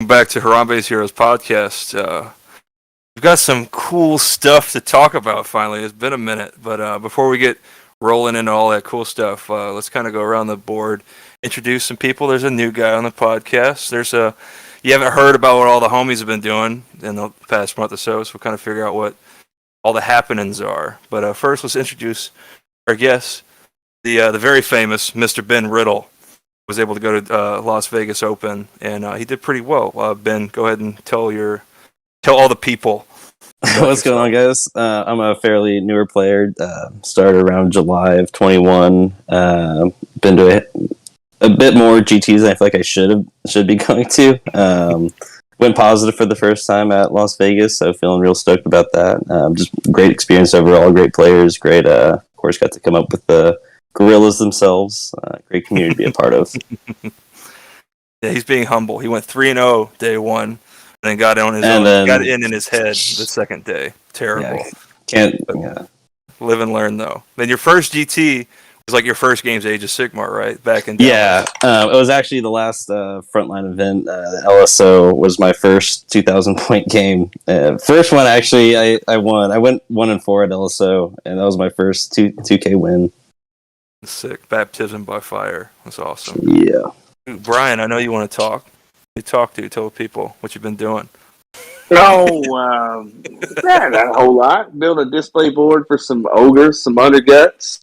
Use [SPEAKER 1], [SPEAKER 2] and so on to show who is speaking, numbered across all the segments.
[SPEAKER 1] Back to Harambe's Heroes podcast. We've got some cool stuff to talk about finally. It's been a minute, but before we get rolling into all that cool stuff, let's kind of go around the board, introduce some people. There's a new guy on the podcast. You haven't heard about what all the homies have been doing in the past month or so we'll kind of figure out what all the happenings are. But first, let's introduce our guest, the very famous Mr. Ben Riddle. Was able to go to Las Vegas Open, and he did pretty well. Ben, go ahead and tell all the people.
[SPEAKER 2] What's going on, guys? I'm a fairly newer player. Started around July of 21. Been to a bit more GTs than I feel like I should be going to. Went positive for the first time at Las Vegas, so feeling real stoked about that. Just great experience overall, great players, great. Of course, got to come up with the Gorillas themselves. Great community to be a part of.
[SPEAKER 1] Yeah, he's being humble. He went 3-0 day one, and then got in his head the second day. Terrible.
[SPEAKER 2] Yeah,
[SPEAKER 1] Live and learn though. Then your first GT was like your first game's Age of Sigmar, right? Back in
[SPEAKER 2] Dallas. Yeah, it was actually the last frontline event. The LSO was my first 2,000 point game. First one actually, I won. I went 1-4 at LSO, and that was my first 2K win.
[SPEAKER 1] Sick. Baptism by fire. That's awesome.
[SPEAKER 2] Yeah.
[SPEAKER 1] Brian, I know you want to talk. Tell the people what you've been doing.
[SPEAKER 3] Not a whole lot. Build a display board for some ogres, some underguts.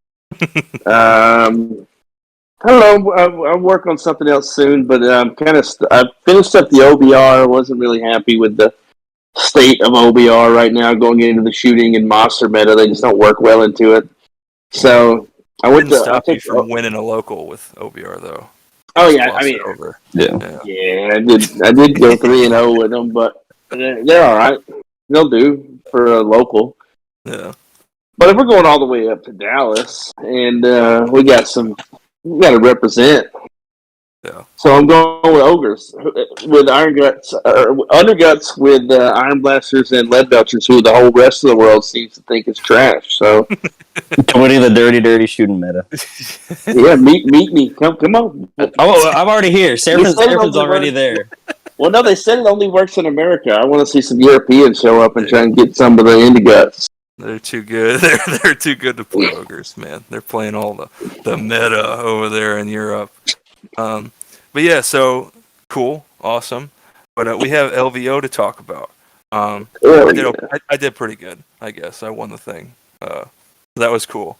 [SPEAKER 3] I don't know. I'll work on something else soon, but I finished up the OBR. I wasn't really happy with the state of OBR right now going into the shooting and monster meta. They just don't work well into it. So I
[SPEAKER 1] wouldn't stop you from winning a local with OBR though.
[SPEAKER 3] Oh yeah, I mean, yeah, I did go 3-0 with them, but they're all right. They'll do for a local.
[SPEAKER 1] Yeah,
[SPEAKER 3] but if we're going all the way up to Dallas, and we got to represent.
[SPEAKER 1] Yeah.
[SPEAKER 3] So I'm going with ogres, with iron guts, underguts with iron blasters and lead belchers, who the whole rest of the world seems to think is trash. So,
[SPEAKER 2] winning the dirty shooting meta.
[SPEAKER 3] Yeah, meet me. Come on.
[SPEAKER 2] Oh, I'm already here. Seraphim's already there.
[SPEAKER 3] Well, no, they said it only works in America. I want to see some Europeans show up and try and get some of the indie guts.
[SPEAKER 1] They're too good. They're too good to play ogres, man. They're playing all the meta over there in Europe. But yeah, so cool, awesome. But we have LVO to talk about. I did pretty good, I guess. I won the thing. That was cool.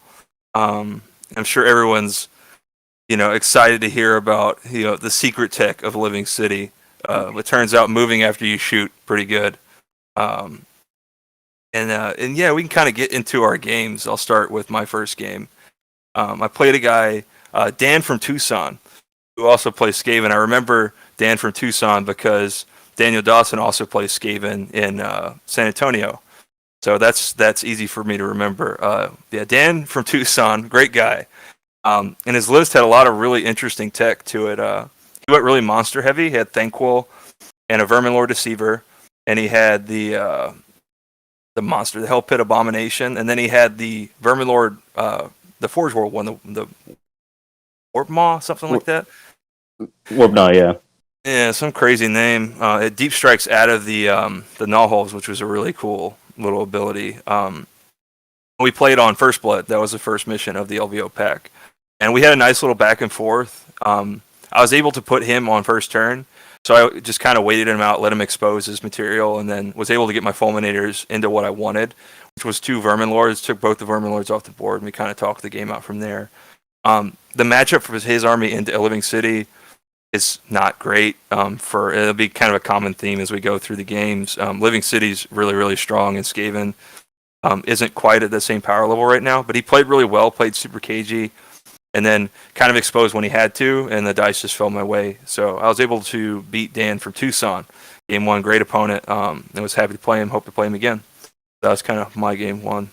[SPEAKER 1] I'm sure everyone's, excited to hear about, the secret tech of Living City. It turns out moving after you shoot pretty good. And yeah, we can kind of get into our games. I'll start with my first game. I played a guy, Dan from Tucson, who also plays Skaven. I remember Dan from Tucson because Daniel Dawson also plays Skaven in San Antonio. So that's easy for me to remember. Yeah, Dan from Tucson, great guy. And his list had a lot of really interesting tech to it. He went really monster heavy. He had Thanquil and a Verminlord Deceiver, and he had the monster, the Hell Pit Abomination, and then he had the Verminlord, the Forge World one, the Warp Maw, something like that.
[SPEAKER 2] Warp Maw, yeah.
[SPEAKER 1] Yeah, some crazy name. It deep strikes out of the Nullholes, which was a really cool little ability. We played on First Blood. That was the first mission of the LVO pack. And we had a nice little back and forth. I was able to put him on first turn, so I just kind of waited him out, let him expose his material, and then was able to get my Fulminators into what I wanted, which was 2 Verminlords. Took both the Verminlords off the board, and we kind of talked the game out from there. The matchup for his army into Living City is not great. It'll be kind of a common theme as we go through the games. Living City's really, really strong, and Skaven isn't quite at the same power level right now, but he played really well, played super cagey, and then kind of exposed when he had to, and the dice just fell my way. So I was able to beat Dan from Tucson. Game 1, great opponent, and was happy to play him, hope to play him again. That was kind of my game 1.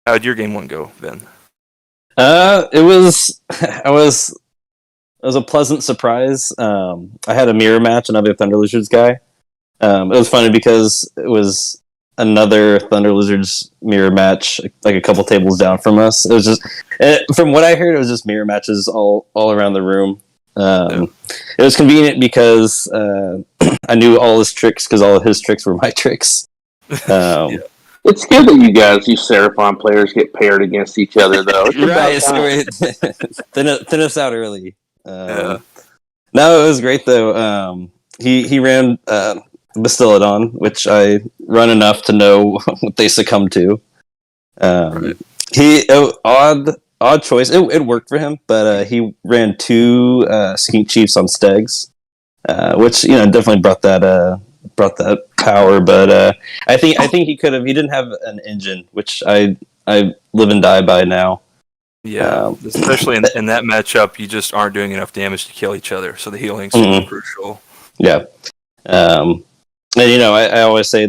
[SPEAKER 1] How'd your game 1 go, Ben?
[SPEAKER 2] It was a pleasant surprise. I had a mirror match, another Thunder Lizards guy. It was funny because it was another Thunder Lizards mirror match, like a couple tables down from us. It was just, from what I heard, it was just mirror matches all around the room. It was convenient because I knew all his tricks because all of his tricks were my tricks.
[SPEAKER 1] Yeah.
[SPEAKER 3] It's good that you guys, you Seraphon players, get paired against each other, though. It's about
[SPEAKER 2] Right, so
[SPEAKER 3] time.
[SPEAKER 2] thin us out early.
[SPEAKER 1] Yeah.
[SPEAKER 2] No, it was great though. He ran Bastiladon, which I run enough to know what they succumb to.
[SPEAKER 1] Right.
[SPEAKER 2] Odd choice. It worked for him, but he ran 2 Skink Chiefs on Stegs, which definitely brought that power. But I think he could have. He didn't have an engine, which I live and die by now.
[SPEAKER 1] Yeah, especially in that matchup, you just aren't doing enough damage to kill each other, so the healing's super crucial.
[SPEAKER 2] Yeah, and I always say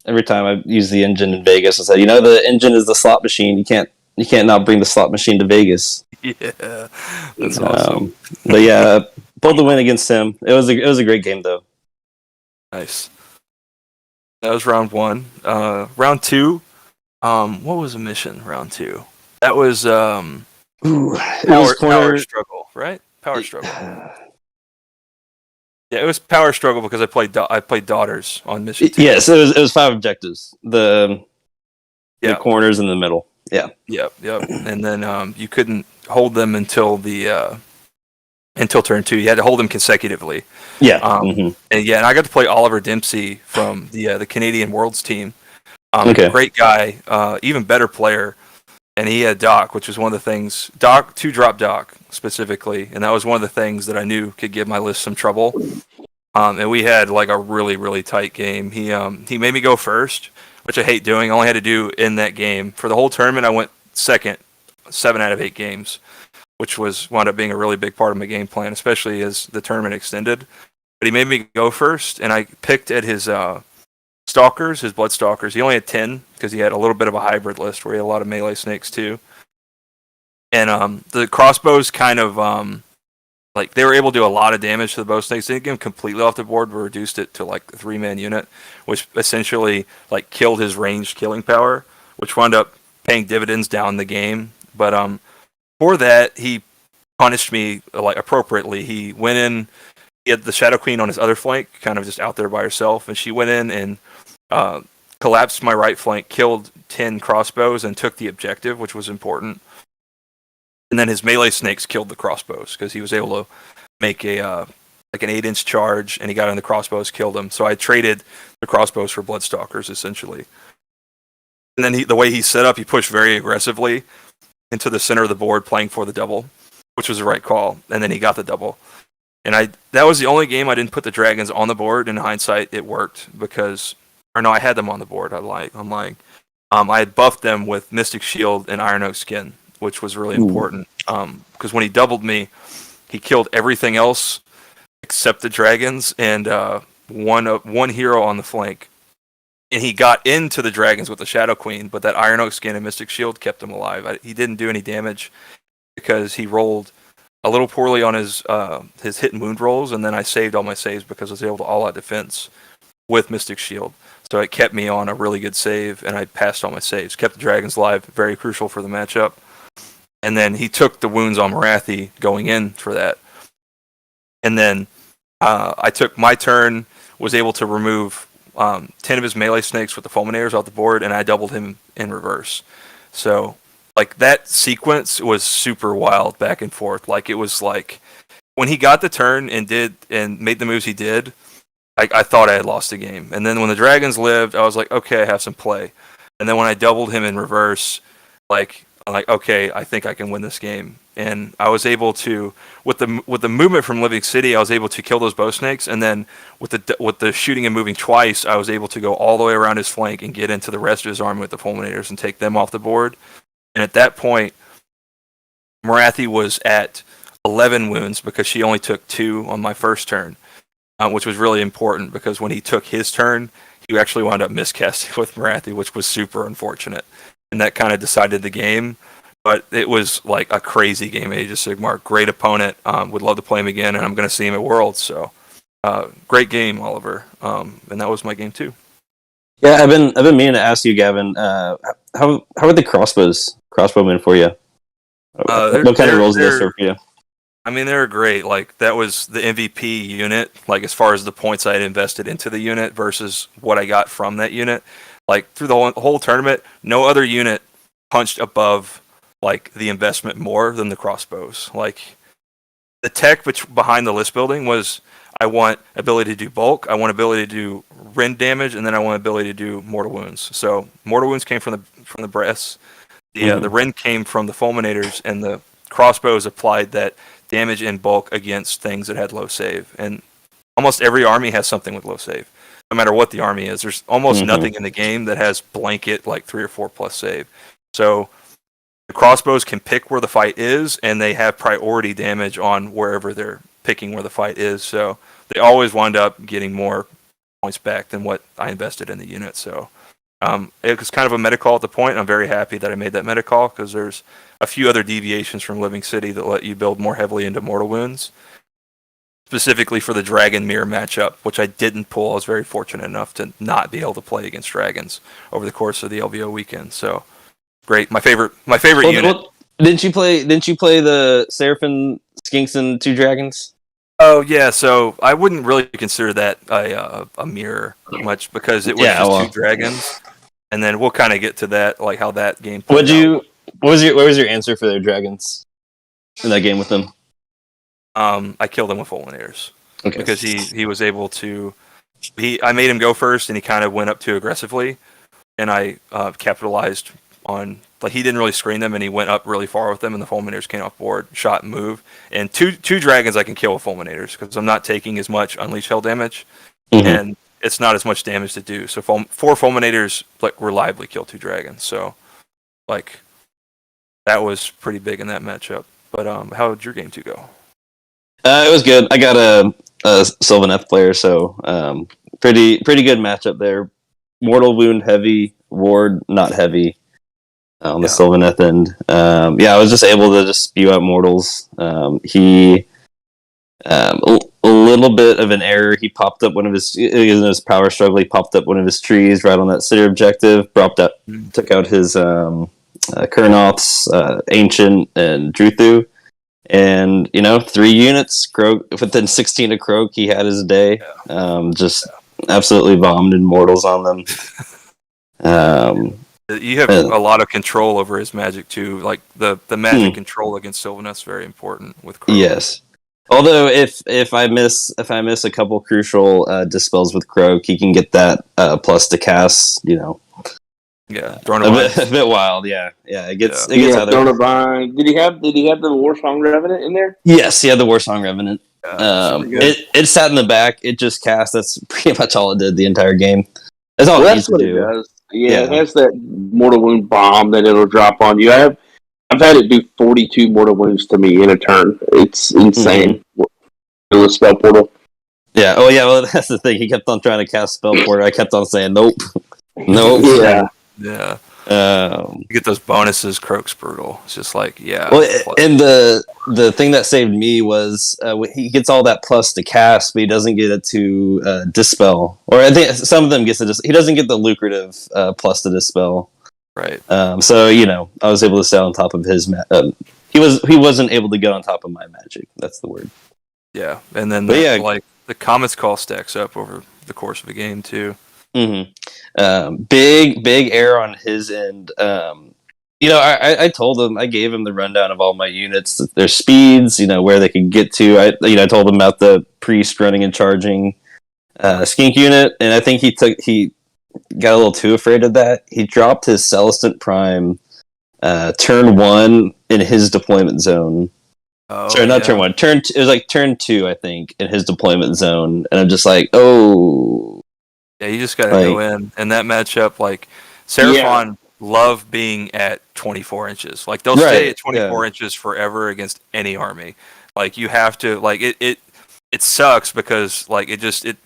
[SPEAKER 2] every time I use the engine in Vegas, I say the engine is the slot machine. You can't not bring the slot machine to Vegas.
[SPEAKER 1] Yeah, that's awesome.
[SPEAKER 2] But yeah, pulled the win against him. It was a great game though.
[SPEAKER 1] Nice. That was round 1. Round 2. What was the mission? Round 2. That was power struggle, right? Power struggle. Yeah, it was power struggle because I played daughters on mission 2.
[SPEAKER 2] Yes, it was 5 objectives. The corners in the middle. Yeah.
[SPEAKER 1] Yep. And then you couldn't hold them until turn 2. You had to hold them consecutively.
[SPEAKER 2] Yeah.
[SPEAKER 1] And I got to play Oliver Dempsey from the Canadian Worlds team. Great guy, even better player. And he had Doc, which was one of the things. 2-drop Doc specifically, and that was one of the things that I knew could give my list some trouble. And we had like a really, really tight game. He made me go first, which I hate doing. I only had to do in that game. For the whole tournament, I went second, 7 out of 8 games, which wound up being a really big part of my game plan, especially as the tournament extended. But he made me go first, and I picked at his Stalkers, his Blood Stalkers. He only had 10 because he had a little bit of a hybrid list where he had a lot of melee snakes too. And the crossbows kind of they were able to do a lot of damage to the bow snakes. They didn't get him completely off the board, but reduced it to like a 3-man unit, which essentially killed his ranged killing power, which wound up paying dividends down the game. But for that, he punished me appropriately. He went in. He had the Shadow Queen on his other flank, kind of just out there by herself, and she went in and collapsed my right flank, killed 10 crossbows, and took the objective, which was important. And then his melee snakes killed the crossbows because he was able to make an 8-inch charge, and he got in the crossbows, killed them. So I traded the crossbows for Bloodstalkers essentially. And then the way he set up, he pushed very aggressively into the center of the board, playing for the double, which was the right call. And then he got the double. And that was the only game I didn't put the dragons on the board. In hindsight, it worked I had them on the board. I'm lying. I had buffed them with Mystic Shield and Iron Oak Skin, which was really important. Because when he doubled me, he killed everything else except the dragons and one hero on the flank. And he got into the dragons with the Shadow Queen, but that Iron Oak Skin and Mystic Shield kept him alive. He didn't do any damage because he rolled a little poorly on his hit and wound rolls, and then I saved all my saves because I was able to all-out defense with Mystic Shield. So it kept me on a really good save, and I passed all my saves. Kept the dragons alive, very crucial for the matchup. And then he took the wounds on Marathi going in for that. And then I took my turn, was able to remove 10 of his melee snakes with the Fulminators off the board, and I doubled him in reverse. So that sequence was super wild back and forth. It was when he got the turn and made the moves he did, I thought I had lost the game. And then when the dragons lived, I was like, okay, I have some play. And then when I doubled him in reverse, I'm like, okay, I think I can win this game. And I was able to, with the movement from Living City, I was able to kill those bow snakes. And then with the shooting and moving twice, I was able to go all the way around his flank and get into the rest of his army with the Fulminators and take them off the board. And at that point, Marathi was at 11 wounds because she only took 2 on my first turn, which was really important because when he took his turn, he actually wound up miscasting with Marathi, which was super unfortunate. And that kind of decided the game. But it was a crazy game, Age of Sigmar. Great opponent. Would love to play him again, and I'm going to see him at Worlds. So great game, Oliver. And that was my game too.
[SPEAKER 2] Yeah, I've been meaning to ask you, Gavin. How are the crossbowmen for you? What kind of roles do they serve for you?
[SPEAKER 1] I mean, they were great. Like that was the MVP unit. Like as far as the points I had invested into the unit versus what I got from that unit. Like through the whole tournament, no other unit punched above like the investment more than the crossbows. Like the tech behind the list building was I want ability to do bulk, I want ability to do rend damage, and then I want ability to do mortal wounds. So mortal wounds came from the breasts. The rend came from the fulminators, and the crossbows applied that damage in bulk against things that had low save. And almost every army has something with low save. No matter what the army is, there's almost nothing in the game that has blanket like 3 or 4 plus save. So the crossbows can pick where the fight is, and they have priority damage on wherever they're picking where the fight is. So they always wind up getting more points back than what I invested in the unit. So it was kind of a meta call at the point. I'm very happy that I made that meta call because there's a few other deviations from Living City that let you build more heavily into mortal wounds, specifically for the Dragon Mirror matchup, which I didn't pull. I was very fortunate enough to not be able to play against dragons over the course of the LVO weekend. So great, my favorite unit.
[SPEAKER 2] Well, didn't you play the Seraphim, Skinks, and 2 dragons?
[SPEAKER 1] Oh yeah, so I wouldn't really consider that a mirror much because it was just 2 dragons, and then we'll kind of get to that, like how that game played out.
[SPEAKER 2] What was your answer for their dragons in that game with them?
[SPEAKER 1] I killed him with fulminators.
[SPEAKER 2] Okay.
[SPEAKER 1] Because he was able to. I made him go first, and he kind of went up too aggressively, and I capitalized on. Like he didn't really screen them, and he went up really far with them, and the fulminators came off board, shot and move. And two dragons I can kill with fulminators because I'm not taking as much unleash hell damage, and it's not as much damage to do. So 4 fulminators like reliably kill 2 dragons. So like that was pretty big in that matchup. But how did your game 2 go?
[SPEAKER 2] It was good. I got a Sylvan F player, so pretty good matchup there. Mortal wound heavy, ward not heavy. On the Sylvaneth end. I was just able to just spew out mortals. He a little bit of an error. He popped up one of his power struggle. He popped up one of his trees right on that city objective. Took out his Kurnoths, Ancient, and Druthu. And 3 units. Croak within 16 of Croak. He had his day. Just absolutely vomited mortals on them.
[SPEAKER 1] You have a lot of control over his magic too. Like the magic control against Sylvaneth is very important with Croak.
[SPEAKER 2] Yes. Although if I miss a couple crucial dispels with Croak, he can get that plus to cast.
[SPEAKER 1] Yeah,
[SPEAKER 2] a bit wild. Yeah. It gets
[SPEAKER 3] Throne of Vine. Did he have the Warsong Revenant in there?
[SPEAKER 2] Yes, he had the Warsong Revenant. It sat in the back. It just cast. That's pretty much all it did the entire game. That's all it needs to do.
[SPEAKER 3] It does. Yeah, it has that mortal wound bomb that it'll drop on you. I've had it do 42 mortal wounds to me in a turn. It's insane. It was spell portal.
[SPEAKER 2] Yeah. Oh yeah. Well, that's the thing. He kept on trying to cast spell portal. I kept on saying nope.
[SPEAKER 1] Yeah. You get those bonuses. Croak's brutal. It's just like
[SPEAKER 2] Well, and the thing that saved me was he gets all that plus to cast, but he doesn't get it to dispel. Or I think some of them gets it. He doesn't get the lucrative plus to dispel.
[SPEAKER 1] Right.
[SPEAKER 2] So I was able to stay on top of his. He wasn't able to get on top of my magic. That's the word.
[SPEAKER 1] Yeah, and then the Comet's Call stacks up over the course of the game too.
[SPEAKER 2] Big error on his end. I told him, I gave him the rundown of all my units, their speeds, where they could get to. I told him about the priest running and charging skink unit, and I think he got a little too afraid of that. He dropped his Celestant Prime turn 1 in his deployment zone. Sorry, not turn 1. It was like turn 2, I think, in his deployment zone, and I'm just like, oh.
[SPEAKER 1] Yeah, you just got to go in. And that matchup, like, Seraphon love being at 24 inches. Like, they'll stay at 24 inches forever against any army. Like, you have to, like, it sucks because, like,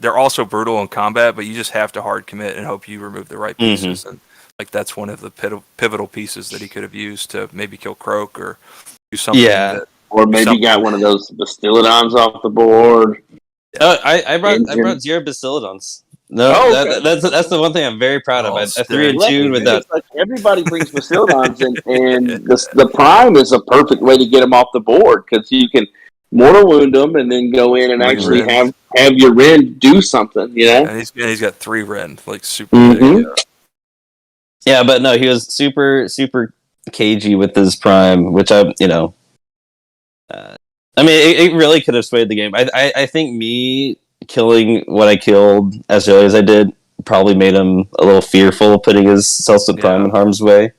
[SPEAKER 1] they're also brutal in combat, but you just have to hard commit and hope you remove the right pieces. And, like, that's one of the pivotal pieces that he could have used to maybe kill Croak or do something.
[SPEAKER 2] Yeah.
[SPEAKER 3] Or maybe got one of those Bastillodons off the board.
[SPEAKER 2] I brought 0 Bastillodons. No, that's the one thing I'm very proud of. I 3 and 2 with that.
[SPEAKER 3] Like everybody brings Bastillodons, and the Prime is a perfect way to get them off the board because you can mortal wound them, and then go in and actually
[SPEAKER 1] Ren.
[SPEAKER 3] have your Ren do something. You know,
[SPEAKER 1] And he's got 3 Ren, like super
[SPEAKER 3] Mhm.
[SPEAKER 1] big.
[SPEAKER 2] Yeah, but no, he was super cagey with his prime, which I mean, it really could have swayed the game. I think me killing what I killed as early as I did probably made him a little fearful, putting his Celtic prime in harm's way.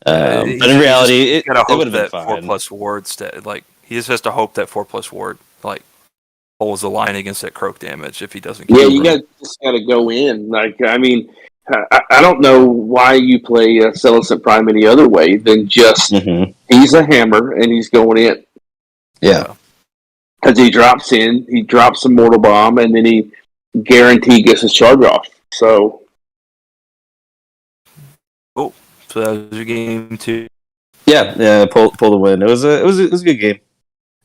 [SPEAKER 2] But in reality, it would have been fine.
[SPEAKER 1] 4+ ward like he just has to hope that 4+ ward like holds the line against that croak damage if he doesn't.
[SPEAKER 3] Yeah, you just got to go in. Like, I mean, I don't know why you play Celestant Prime any other way than just he's a hammer and he's going in.
[SPEAKER 2] Yeah,
[SPEAKER 3] because he drops in, he drops a mortal bomb, and then he guaranteed gets his charge off. So,
[SPEAKER 1] so that was your game 2.
[SPEAKER 2] Yeah, pull the win. It was a good game.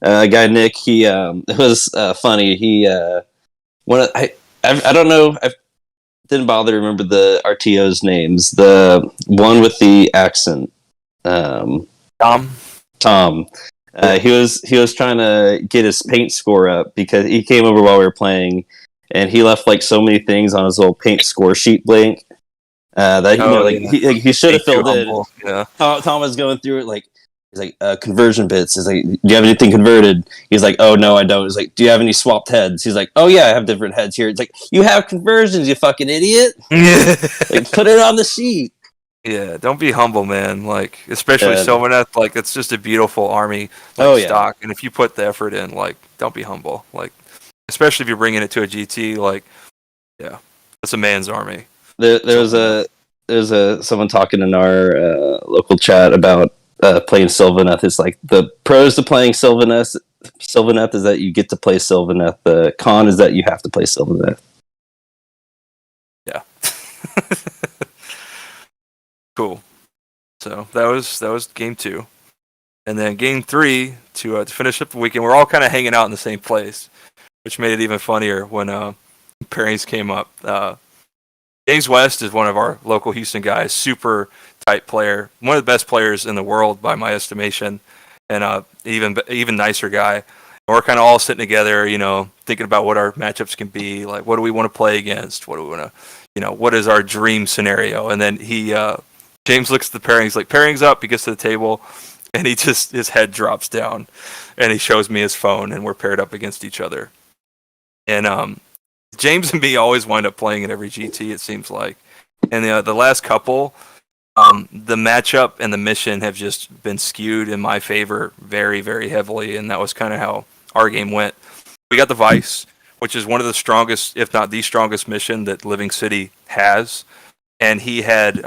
[SPEAKER 2] Guy Nick, he it was funny. He I don't know. I didn't bother to remember the RTO's names. The one with the accent,
[SPEAKER 1] Tom.
[SPEAKER 2] He was trying to get his paint score up because he came over while we were playing, and he left like so many things on his little paint score sheet blank that he should have filled in.
[SPEAKER 1] Yeah.
[SPEAKER 2] Tom was going through it like. He's like, conversion bits. He's like, do you have anything converted? He's like, oh, no, I don't. He's like, do you have any swapped heads? He's like, oh, yeah, I have different heads here. It's like, you have conversions, you fucking idiot. Like, put it on the sheet.
[SPEAKER 1] Yeah, don't be humble, man. Like, especially Sylvaneth, like, it's just a beautiful army stock. And if you put the effort in, like, don't be humble. Like, especially if you're bringing it to a GT, like, yeah, it's a man's army.
[SPEAKER 2] There's someone talking in our local chat about playing Sylvaneth. Is like the pros to playing Sylvaneth is that you get to play Sylvaneth. The con is that you have to play Sylvaneth.
[SPEAKER 1] Yeah. Cool. So that was game 2, and then game 3 to finish up the weekend. We're all kind of hanging out in the same place, which made it even funnier when pairings came up. James West is one of our local Houston guys, super tight player, one of the best players in the world by my estimation, and even nicer guy. And we're kind of all sitting together, thinking about what our matchups can be, like what do we want to play against, what do we want to, what is our dream scenario? And then James looks at the pairings, like pairings up. He gets to the table, and his head drops down, and he shows me his phone, and we're paired up against each other. And James and me always wind up playing at every GT, it seems like. And the last couple, the matchup and the mission have just been skewed in my favor very, very heavily, and that was kind of how our game went. We got the Vice, which is one of the strongest, if not the strongest mission that Living City has, and he had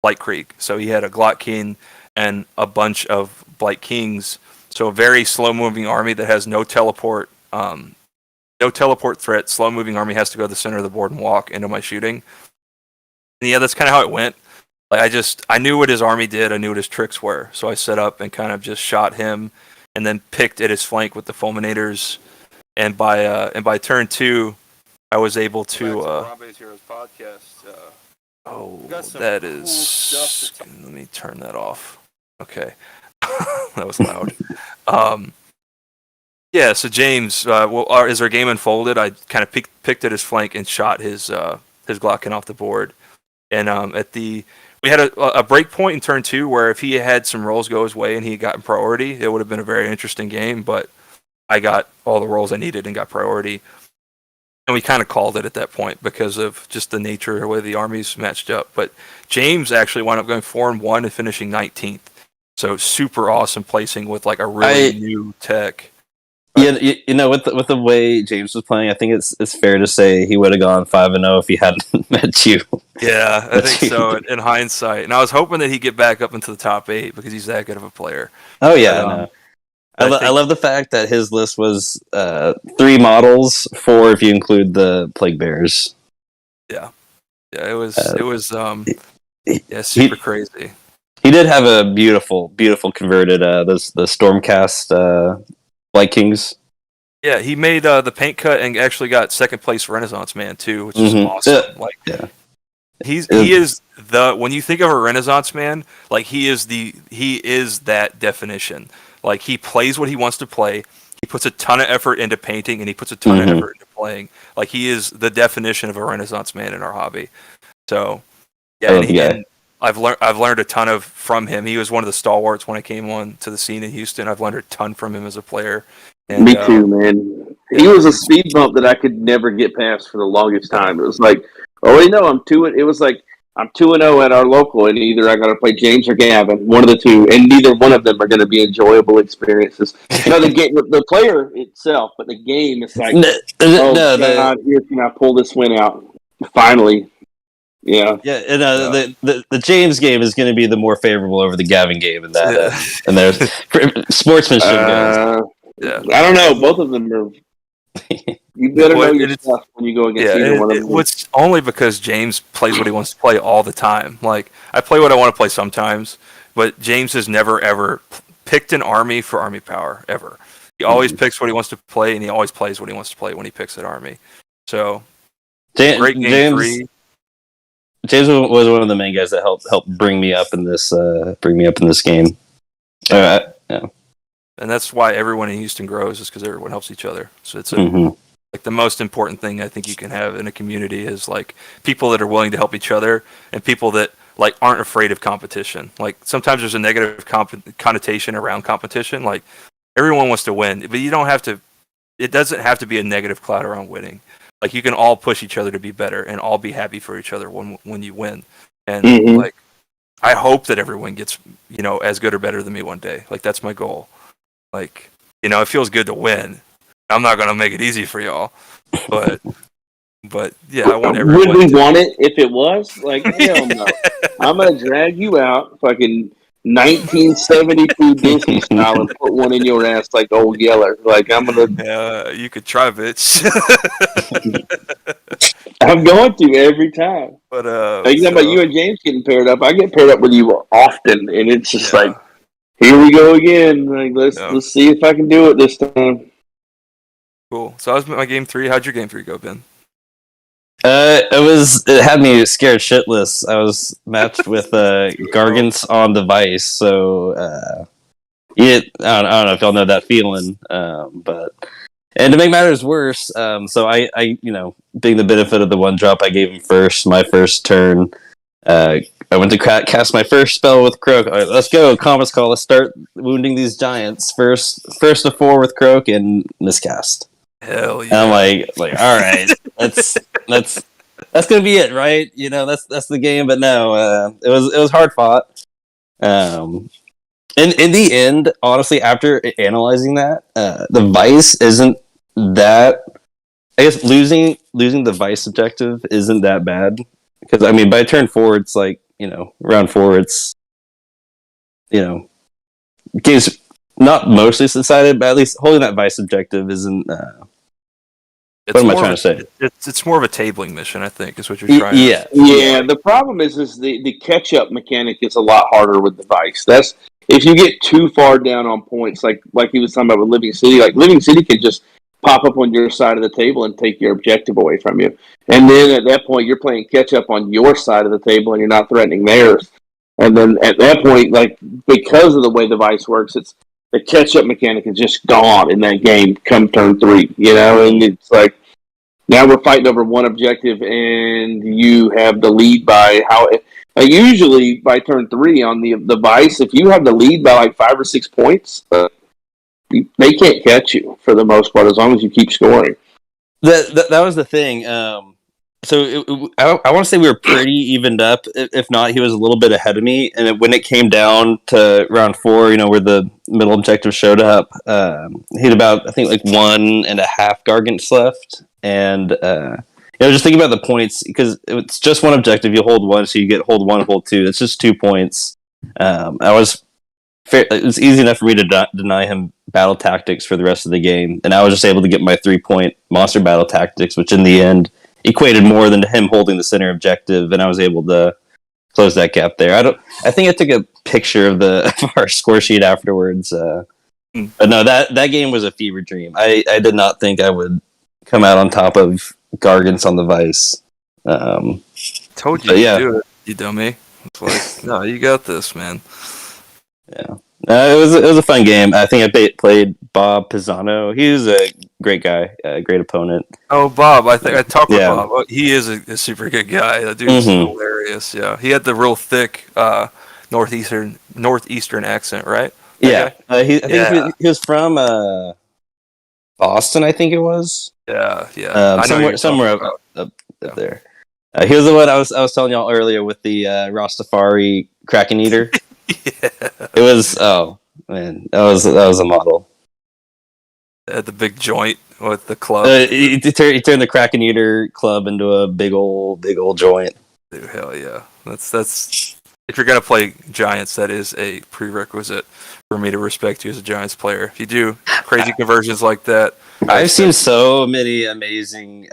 [SPEAKER 1] Blight Creek. So he had a Glot King and a bunch of Blight Kings, so a very slow-moving army that has no teleport threat. Slow-moving army has to go to the center of the board and walk into my shooting. And yeah, that's kind of how it went. Like I knew what his army did. I knew what his tricks were. So I set up and kind of just shot him, and then picked at his flank with the fulminators. And by turn 2, I was able to. Harambe's Heroes podcast. That is. Let me turn that off. Okay, that was loud. Yeah, so James, as our game unfolded, I kind of picked at his flank and shot his Glocken off the board. And we had a break point in turn 2 where if he had some rolls go his way and he had gotten priority, it would have been a very interesting game. But I got all the rolls I needed and got priority. And we kind of called it at that point because of just the nature of the way the armies matched up. But James actually wound up going 4-1 and finishing 19th. So super awesome placing with like a really new tech.
[SPEAKER 2] Yeah, with the way James was playing, I think it's fair to say he would have gone 5-0 if he hadn't met you.
[SPEAKER 1] Yeah, I think so. In hindsight, and I was hoping that he'd get back up into the top 8 because he's that good of a player.
[SPEAKER 2] Oh yeah, I love the fact that his list was 3 models, 4 if you include the Plague Bears.
[SPEAKER 1] Yeah, it was super crazy.
[SPEAKER 2] He did have a beautiful converted the Stormcast Blight Kings.
[SPEAKER 1] Yeah, he made the paint cut and actually got second place Renaissance Man too, which is awesome. He is when you think of a Renaissance Man, like he is that definition. Like he plays what he wants to play. He puts a ton of effort into painting, and he puts a ton of effort into playing. Like, he is the definition of a Renaissance man in our hobby. So, yeah, and I've learned a ton from him. He was one of the stalwarts when I came on to the scene in Houston. I've learned a ton from him as a player. And,
[SPEAKER 3] me too, man. He was a speed bump that I could never get past for the longest time. It was like, it was like, I'm 2-0 at our local, and either I got to play James or Gavin, one of the two, and neither one of them are going to be enjoyable experiences. The game, the player itself, but the game is like, God, here can I pull this win out finally? Yeah,
[SPEAKER 2] yeah. And the James game is going to be the more favorable over the Gavin game, and that and there's sportsmanship goes.
[SPEAKER 1] Yeah,
[SPEAKER 3] I don't know. Both of them are. You better know your stuff when you go against either one of them.
[SPEAKER 1] It's only because James plays what he wants to play all the time. Like, I play what I want to play sometimes, but James has never ever picked an army for army power ever. He always picks what he wants to play, and he always plays what he wants to play when he picks an army. So, great game 3.
[SPEAKER 2] James was one of the main guys that helped bring me up in this game. Yeah.
[SPEAKER 1] And that's why everyone in Houston grows, is because everyone helps each other. So it's like the most important thing I think you can have in a community is like people that are willing to help each other, and people that like aren't afraid of competition. Like, sometimes there's a negative connotation around competition. Like, everyone wants to win, but you don't have to. It doesn't have to be a negative cloud around winning. Like, you can all push each other to be better and all be happy for each other when you win. And like, I hope that everyone gets as good or better than me one day. Like, that's my goal. Like, it feels good to win. I'm not gonna make it easy for y'all, but yeah, I want everyone.
[SPEAKER 3] Would we want it if it was? Like, hell no. I'm gonna drag you out, fucking 1972 Disney style, and put one in your ass like old Yeller. Like, I'm gonna.
[SPEAKER 1] Yeah, you could try, bitch.
[SPEAKER 3] I'm going to every time.
[SPEAKER 1] But
[SPEAKER 3] talking about you and James getting paired up, I get paired up with you often, and it's just like, here we go again. Like, let's see if I can do it this time.
[SPEAKER 1] Cool. So that was my game 3. How'd your game 3 go, Ben?
[SPEAKER 2] It had me scared shitless. I was matched with Gargants on the Vice, so I don't know if y'all know that feeling, but and to make matters worse, so I being the benefit of the one drop, I gave him first, my first turn. I went to cast my first spell with Croak. All right, let's go, Comets Call. Let's start wounding these giants. First to 4 with Croak and miscast.
[SPEAKER 1] Hell yeah!
[SPEAKER 2] And I'm like, all right, that's gonna be it, right? That's the game. But no, it was hard fought. In the end, honestly, after analyzing that, the Vice isn't that. I guess losing the Vice objective isn't that bad, because I mean by turn 4, it's like round 4, it's game's not mostly decided, but at least holding that Vice objective isn't. What am I trying to say?
[SPEAKER 1] It's more of a tabling mission, I think, is what you're trying.
[SPEAKER 3] Yeah. The problem is the catch up mechanic is a lot harder with the Vice. That's if you get too far down on points, like he was talking about with Living City. Like, Living City can just pop up on your side of the table and take your objective away from you, and then at that point you're playing catch up on your side of the table and you're not threatening theirs. And then at that point, like, because of the way the Vice works, it's the catch up mechanic is just gone in that game come turn 3. And it's like, now we're fighting over one objective, and you have the lead by usually by turn 3 on the Vice. If you have the lead by like 5 or 6 points, they can't catch you for the most part as long as you keep scoring.
[SPEAKER 2] That was the thing. So I want to say we were pretty evened up. If not, he was a little bit ahead of me. And when it came down to round 4, where the middle objective showed up, he had about, I think, like 1.5 Gargants left. And just thinking about the points, because it's just one objective. You hold 1, so you get hold 1, hold 2. It's just 2 points. It was easy enough for me to deny him battle tactics for the rest of the game, and I was just able to get my 3-point monster battle tactics, which in the end equated more than him holding the center objective, and I was able to close that gap there. I think I took a picture of our score sheet afterwards. But no, that game was a fever dream. I did not think I would come out on top of Gargants on the Vice.
[SPEAKER 1] Told you to do it, you dummy. It's like, no, you got this, man.
[SPEAKER 2] Yeah. It was a fun game. I think I played Bob Pisano. He was a great guy, a great opponent.
[SPEAKER 1] Oh, Bob. I think I talked with
[SPEAKER 2] Yeah.
[SPEAKER 1] Bob. Oh, he is a super good guy. That dude's hilarious. Yeah, he had the real thick northeastern accent, right?
[SPEAKER 2] Yeah, I think he was from Boston. I think it was.
[SPEAKER 1] Yeah. I know you're
[SPEAKER 2] somewhere
[SPEAKER 1] talking
[SPEAKER 2] up
[SPEAKER 1] about.
[SPEAKER 2] there. He was the one I was telling y'all earlier with the Rastafari Kraken Eater.
[SPEAKER 1] Yeah.
[SPEAKER 2] It was that was a model.
[SPEAKER 1] Had the big joint with the club.
[SPEAKER 2] He turned the Kraken Eater club into a big old joint.
[SPEAKER 1] Dude, hell yeah. That's if you're gonna play Giants, that is a prerequisite for me to respect you as a Giants player. If you do crazy conversions like that,
[SPEAKER 2] I've seen so many amazing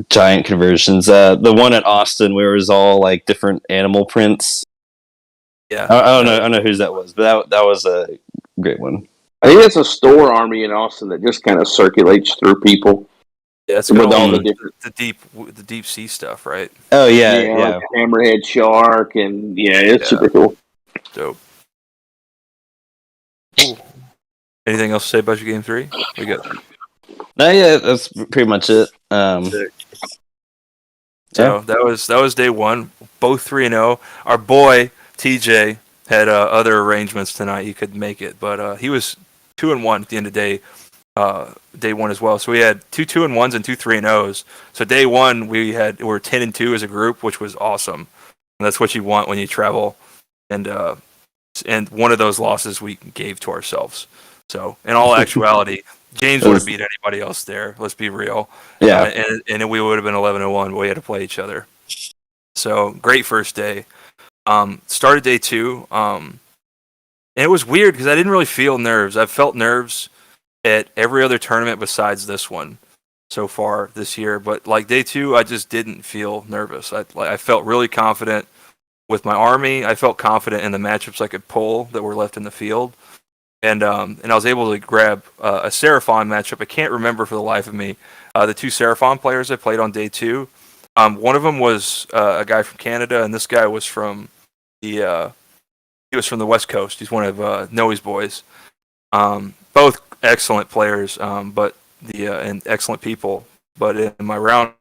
[SPEAKER 2] giant conversions. The one at Austin where it was all like different animal prints.
[SPEAKER 1] Yeah,
[SPEAKER 2] I don't know whose that was, but that was a great one.
[SPEAKER 3] I think that's a store army in Austin that just kind of circulates through people.
[SPEAKER 1] Yeah, it's
[SPEAKER 3] with
[SPEAKER 1] got
[SPEAKER 3] all
[SPEAKER 1] all
[SPEAKER 3] the different,
[SPEAKER 1] the deep sea stuff, right?
[SPEAKER 2] Oh yeah.
[SPEAKER 3] like hammerhead shark, and it's super cool.
[SPEAKER 1] Dope. Cool. Anything else to say about your game 3? We got.
[SPEAKER 2] No, yeah, that's pretty much it.
[SPEAKER 1] So that was day 1. Both 3-0. Our boy TJ had other arrangements tonight. He couldn't make it, but he was 2-1 at the end of day 1 as well. So we had 2 2-1s and 2 3-0s. So day 1 we were 10-2 as a group, which was awesome. And that's what you want when you travel. And one of those losses we gave to ourselves. So in all actuality, James would have beat anybody else there. Let's be real.
[SPEAKER 2] Yeah.
[SPEAKER 1] And we would have been 11-1, but we had to play each other. So great first day. Started day 2. And it was weird because I didn't really feel nerves. I've felt nerves at every other tournament besides this one so far this year. But like day 2, I just didn't feel nervous. I felt really confident with my army. I felt confident in the matchups I could pull that were left in the field. And I was able to grab a Seraphon matchup. I can't remember for the life of me the 2 Seraphon players I played on day 2. One of them was a guy from Canada, and this guy was from he was from the West Coast. He's one of Noe's boys. Both excellent players, but and excellent people. But in my round,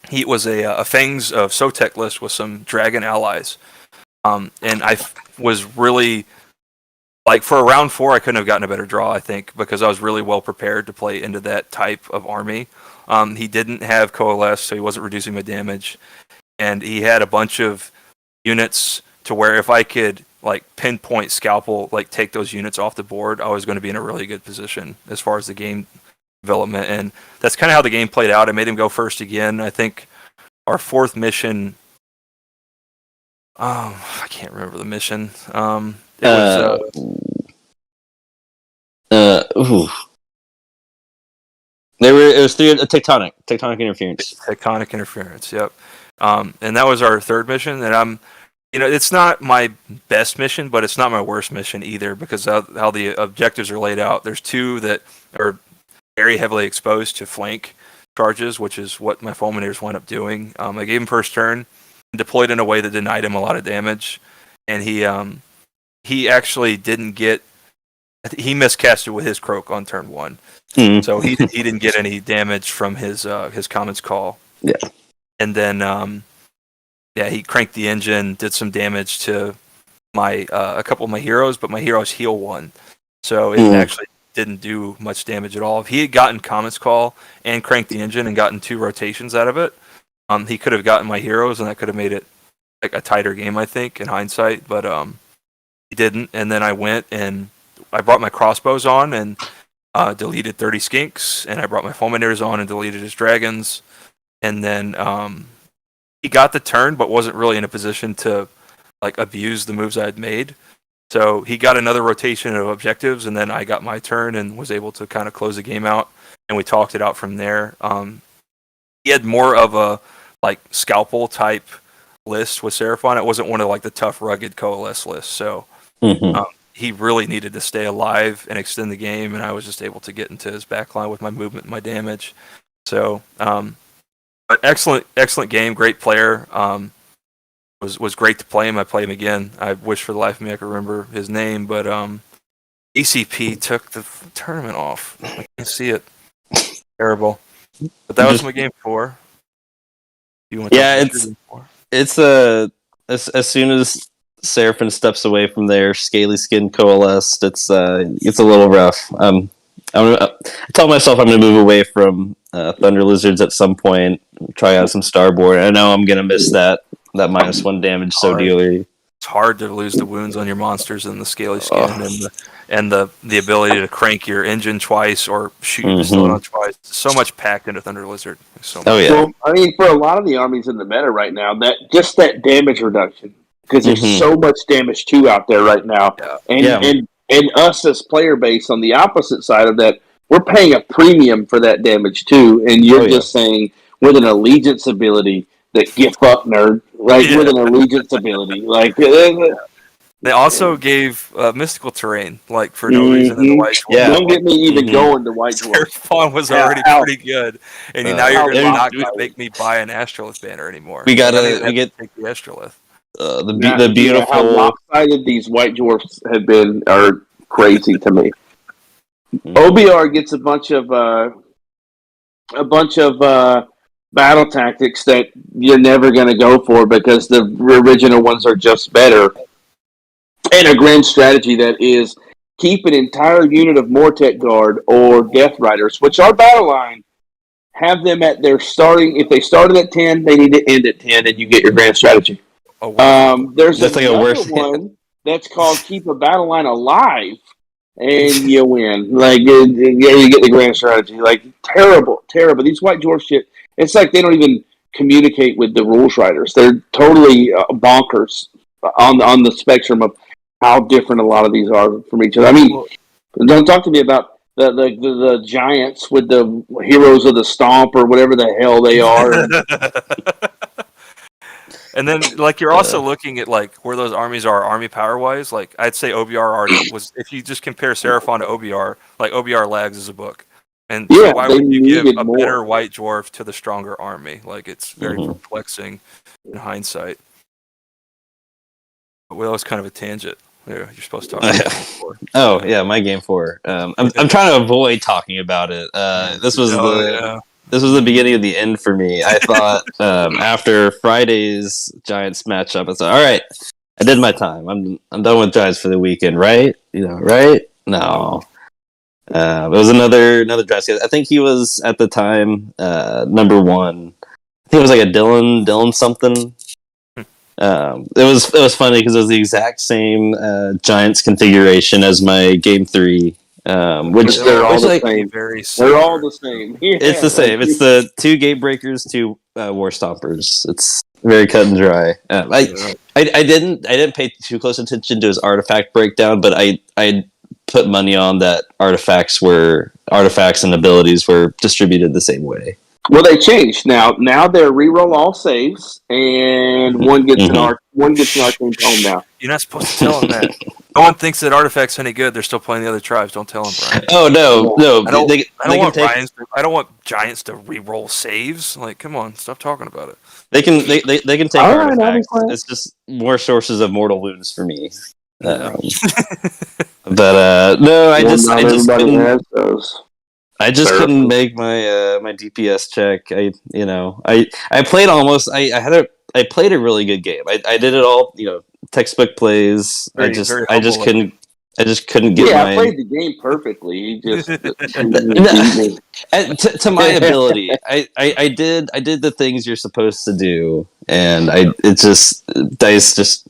[SPEAKER 1] he was a Fangs of Sotek list with some Dragon allies, and I was really. Like for a round 4, I couldn't have gotten a better draw, I think, because I was really well prepared to play into that type of army. He didn't have Coalesce, so he wasn't reducing my damage, and he had a bunch of units to where if I could like pinpoint Scalpel, like take those units off the board, I was going to be in a really good position as far as the game development, and that's kind of how the game played out. I made him go first again. I think our 4th mission. I can't remember the mission. It
[SPEAKER 2] was 3 tectonic interference.
[SPEAKER 1] Tectonic interference. Yep. And that was our 3rd mission. And it's not my best mission, but it's not my worst mission either because how the objectives are laid out. There's 2 that are very heavily exposed to flank charges, which is what my fulminators wound up doing. I gave him first turn, and deployed in a way that denied him a lot of damage, and he actually didn't get. He miscasted with his croak on turn 1, so he didn't get any damage from his Commons Call.
[SPEAKER 2] Yeah,
[SPEAKER 1] and then he cranked the engine, did some damage to my a couple of my heroes, but my heroes heal 1, so it actually didn't do much damage at all. If he had gotten Commons Call and cranked the engine and gotten 2 rotations out of it, he could have gotten my heroes, and that could have made it like a tighter game, I think, in hindsight. But he didn't, and then I went and I brought my crossbows on and deleted 30 skinks, and I brought my fulminators on and deleted his dragons, and then he got the turn, but wasn't really in a position to like abuse the moves I had made. So he got another rotation of objectives, and then I got my turn and was able to kind of close the game out, and we talked it out from there. He had more of a like Scalpel type list with Seraphon. It wasn't one of like the tough, rugged Coalesce lists. So he really needed to stay alive and extend the game, and I was just able to get into his backline with my movement and my damage. So, but excellent game, great player. was great to play him. I play him again. I wish for the life of me I could remember his name, but ECP took the tournament off. I can't see it. Terrible. But that was my game 4. You want to
[SPEAKER 2] Yeah,
[SPEAKER 1] talk about your game 4?
[SPEAKER 2] it's as soon as Seraphim steps away from their scaly skin coalesced, it's a little rough. I tell myself I'm going to move away from Thunder Lizards at some point, try out some Starboard. I know I'm going to miss that -1 damage so dearly.
[SPEAKER 1] It's hard to lose the wounds on your monsters and the scaly skin and the ability to crank your engine twice or shoot your pistol on twice. So much packed into Thunder Lizard. So much.
[SPEAKER 2] Oh yeah.
[SPEAKER 3] Well, I mean, for a lot of the armies in the meta right now, that damage reduction, because there's so much damage 2 out there right now, and us as player base on the opposite side of that, we're paying a premium for that damage 2, and you're just saying with an allegiance ability that get fucked nerd, with an allegiance ability,
[SPEAKER 1] They also gave mystical terrain, for no reason in the White Dwarf.
[SPEAKER 2] Yeah.
[SPEAKER 3] Don't get me even going to White Dwarf.
[SPEAKER 1] Seraphon was already pretty good, and now you're not going to make me buy an Astrolith banner anymore.
[SPEAKER 2] We get
[SPEAKER 1] take the Astrolith.
[SPEAKER 2] The beautiful.
[SPEAKER 3] How lopsided these White Dwarfs have been are crazy to me. OBR gets a bunch of battle tactics that you're never going to go for because the original ones are just better. And a grand strategy that is keep an entire unit of Mortek Guard or Death Riders, which are battle line, have them at their starting. If they started at 10, they need to end at 10, and you get your grand strategy.
[SPEAKER 1] Oh, wow.
[SPEAKER 3] There's another one that's called keep a battle line alive, and you win. You get the grand strategy. Terrible. These White Dwarf shit. It's like they don't even communicate with the rules writers. They're totally bonkers on the spectrum of how different a lot of these are from each other. I mean, don't talk to me about the giants with the heroes of the stomp or whatever the hell they are.
[SPEAKER 1] And then, you're also looking at where those armies are army power wise. I'd say OBR already was. If you just compare Seraphon to OBR, OBR lags as a book. And so why would you give a better White Dwarf to the stronger army? It's very perplexing in hindsight. But that was kind of a tangent. Yeah, you're supposed to talk about game 4.
[SPEAKER 2] Oh yeah, my game 4. I'm trying to avoid talking about it. This was the beginning of the end for me. I thought after Friday's Giants matchup, I said, "All right, I did my time. I'm done with Giants for the weekend, right? Right? No." It was another Giants guy. I think he was at the time number 1. I think it was a Dylan something. It was funny because it was the exact same Giants configuration as my game 3, which
[SPEAKER 3] they're all the same. They're all the same. Yeah,
[SPEAKER 2] it's the same. It's the 2 gate breakers, 2 war stompers. It's very cut and dry. I didn't pay too close attention to his artifact breakdown, but I put money on that artifacts and abilities were distributed the same way.
[SPEAKER 3] Well, they changed now. Now they're reroll all saves, and one gets an arcane tome now.
[SPEAKER 1] You're not supposed to tell them that. No one thinks that artifact's any good. They're still playing the other tribes. Don't tell them, Brian.
[SPEAKER 2] Oh no!
[SPEAKER 1] I don't want Giants to reroll saves. Come on, stop talking about it.
[SPEAKER 2] They can take artifacts. It's just more sources of mortal wounds for me. But no, I just couldn't make my DPS check. I played almost. I played a really good game. I did it all. Textbook plays. I just couldn't get.
[SPEAKER 3] Yeah, I played the game perfectly. He just
[SPEAKER 2] to my ability. I did the things you're supposed to do, and dice just.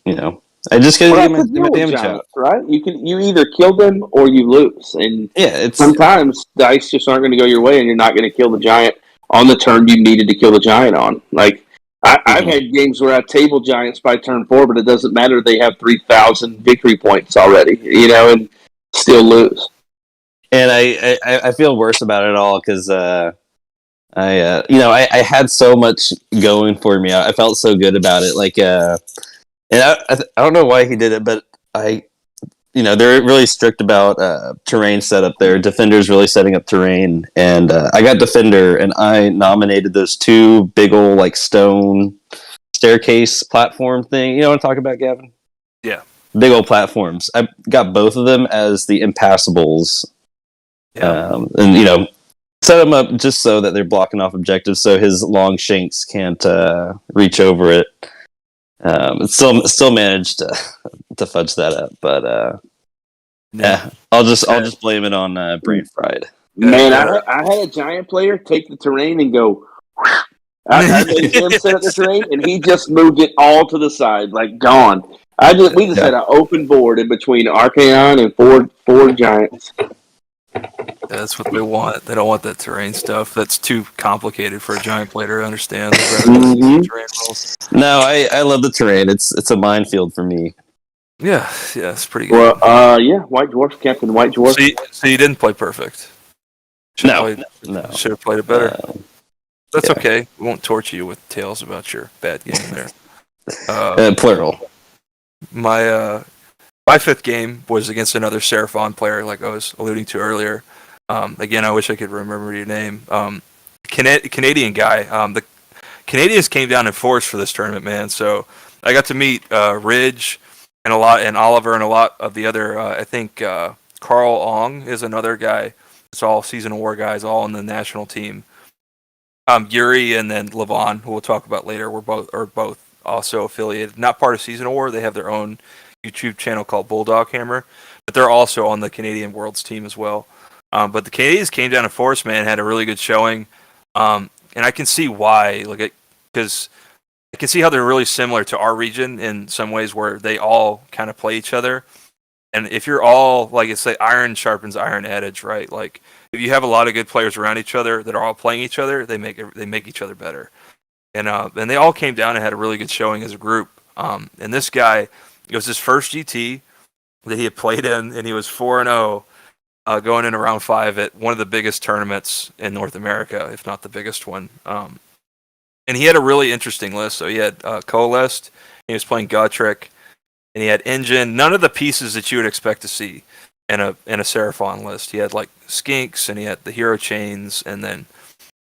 [SPEAKER 2] I just couldn't get my damage out.
[SPEAKER 3] Right? You either kill them or you lose, and sometimes dice just aren't going to go your way, and you're not going to kill the giant on the turn you needed to kill the giant on. I've had games where I table giants by turn 4, but it doesn't matter. They have 3,000 victory points already, and still lose.
[SPEAKER 2] And I feel worse about it all because I had so much going for me. I felt so good about it. And I don't know why he did it, but they're really strict about terrain setup there. Defender's really setting up terrain, and I got Defender, and I nominated those 2 big old stone staircase platform thing. You know what I'm talking about, Gavin?
[SPEAKER 1] Yeah.
[SPEAKER 2] Big old platforms. I got both of them as the impassables.
[SPEAKER 1] Yeah.
[SPEAKER 2] And set them up just so that they're blocking off objectives, so his long shanks can't reach over it. Still managed to fudge that up, but yeah, I'll just blame it on brain fried.
[SPEAKER 3] Man, I had a giant player take the terrain and go. I made him set up the terrain, and he just moved it all to the side, like gone. We just had an open board in between Archaon and four giants.
[SPEAKER 1] That's what they want. They don't want that terrain stuff. That's too complicated for a giant player to understand. Terrain rules.
[SPEAKER 2] No, I love the terrain. It's a minefield for me.
[SPEAKER 1] Yeah, it's pretty good.
[SPEAKER 3] Well, yeah, White Dwarf, Captain White Dwarf.
[SPEAKER 1] So you didn't play perfect. Should have played it better. That's okay. We won't torture you with tales about your bad game there.
[SPEAKER 2] Plural.
[SPEAKER 1] My fifth game was against another Seraphon player, like I was alluding to earlier. Again, I wish I could remember your name. Canadian guy. The Canadians came down in force for this tournament, man. So I got to meet Ridge and Oliver and a lot of the other. I think Carl Ong is another guy. It's all Season of War guys, all on the national team. Yuri and then Levon, who we'll talk about later, are both also affiliated. Not part of Season of War. They have their own YouTube channel called Bulldog Hammer, but they're also on the Canadian Worlds team as well. But the Canadians came down in force, man, had a really good showing, and I can see why. Because I can see how they're really similar to our region in some ways, where they all kind of play each other. And if you're all it's like iron sharpens iron adage, right? Like if you have a lot of good players around each other that are all playing each other, they make each other better. And they all came down and had a really good showing as a group. And this guy, it was his first GT that he had played in, and he was 4-0 going into round 5 at one of the biggest tournaments in North America, if not the biggest one. And he had a really interesting list. So he had Coalesced, he was playing Gotrek, and he had Engine. None of the pieces that you would expect to see in a Seraphon list. He had like Skinks, and he had the Hero Chains, and then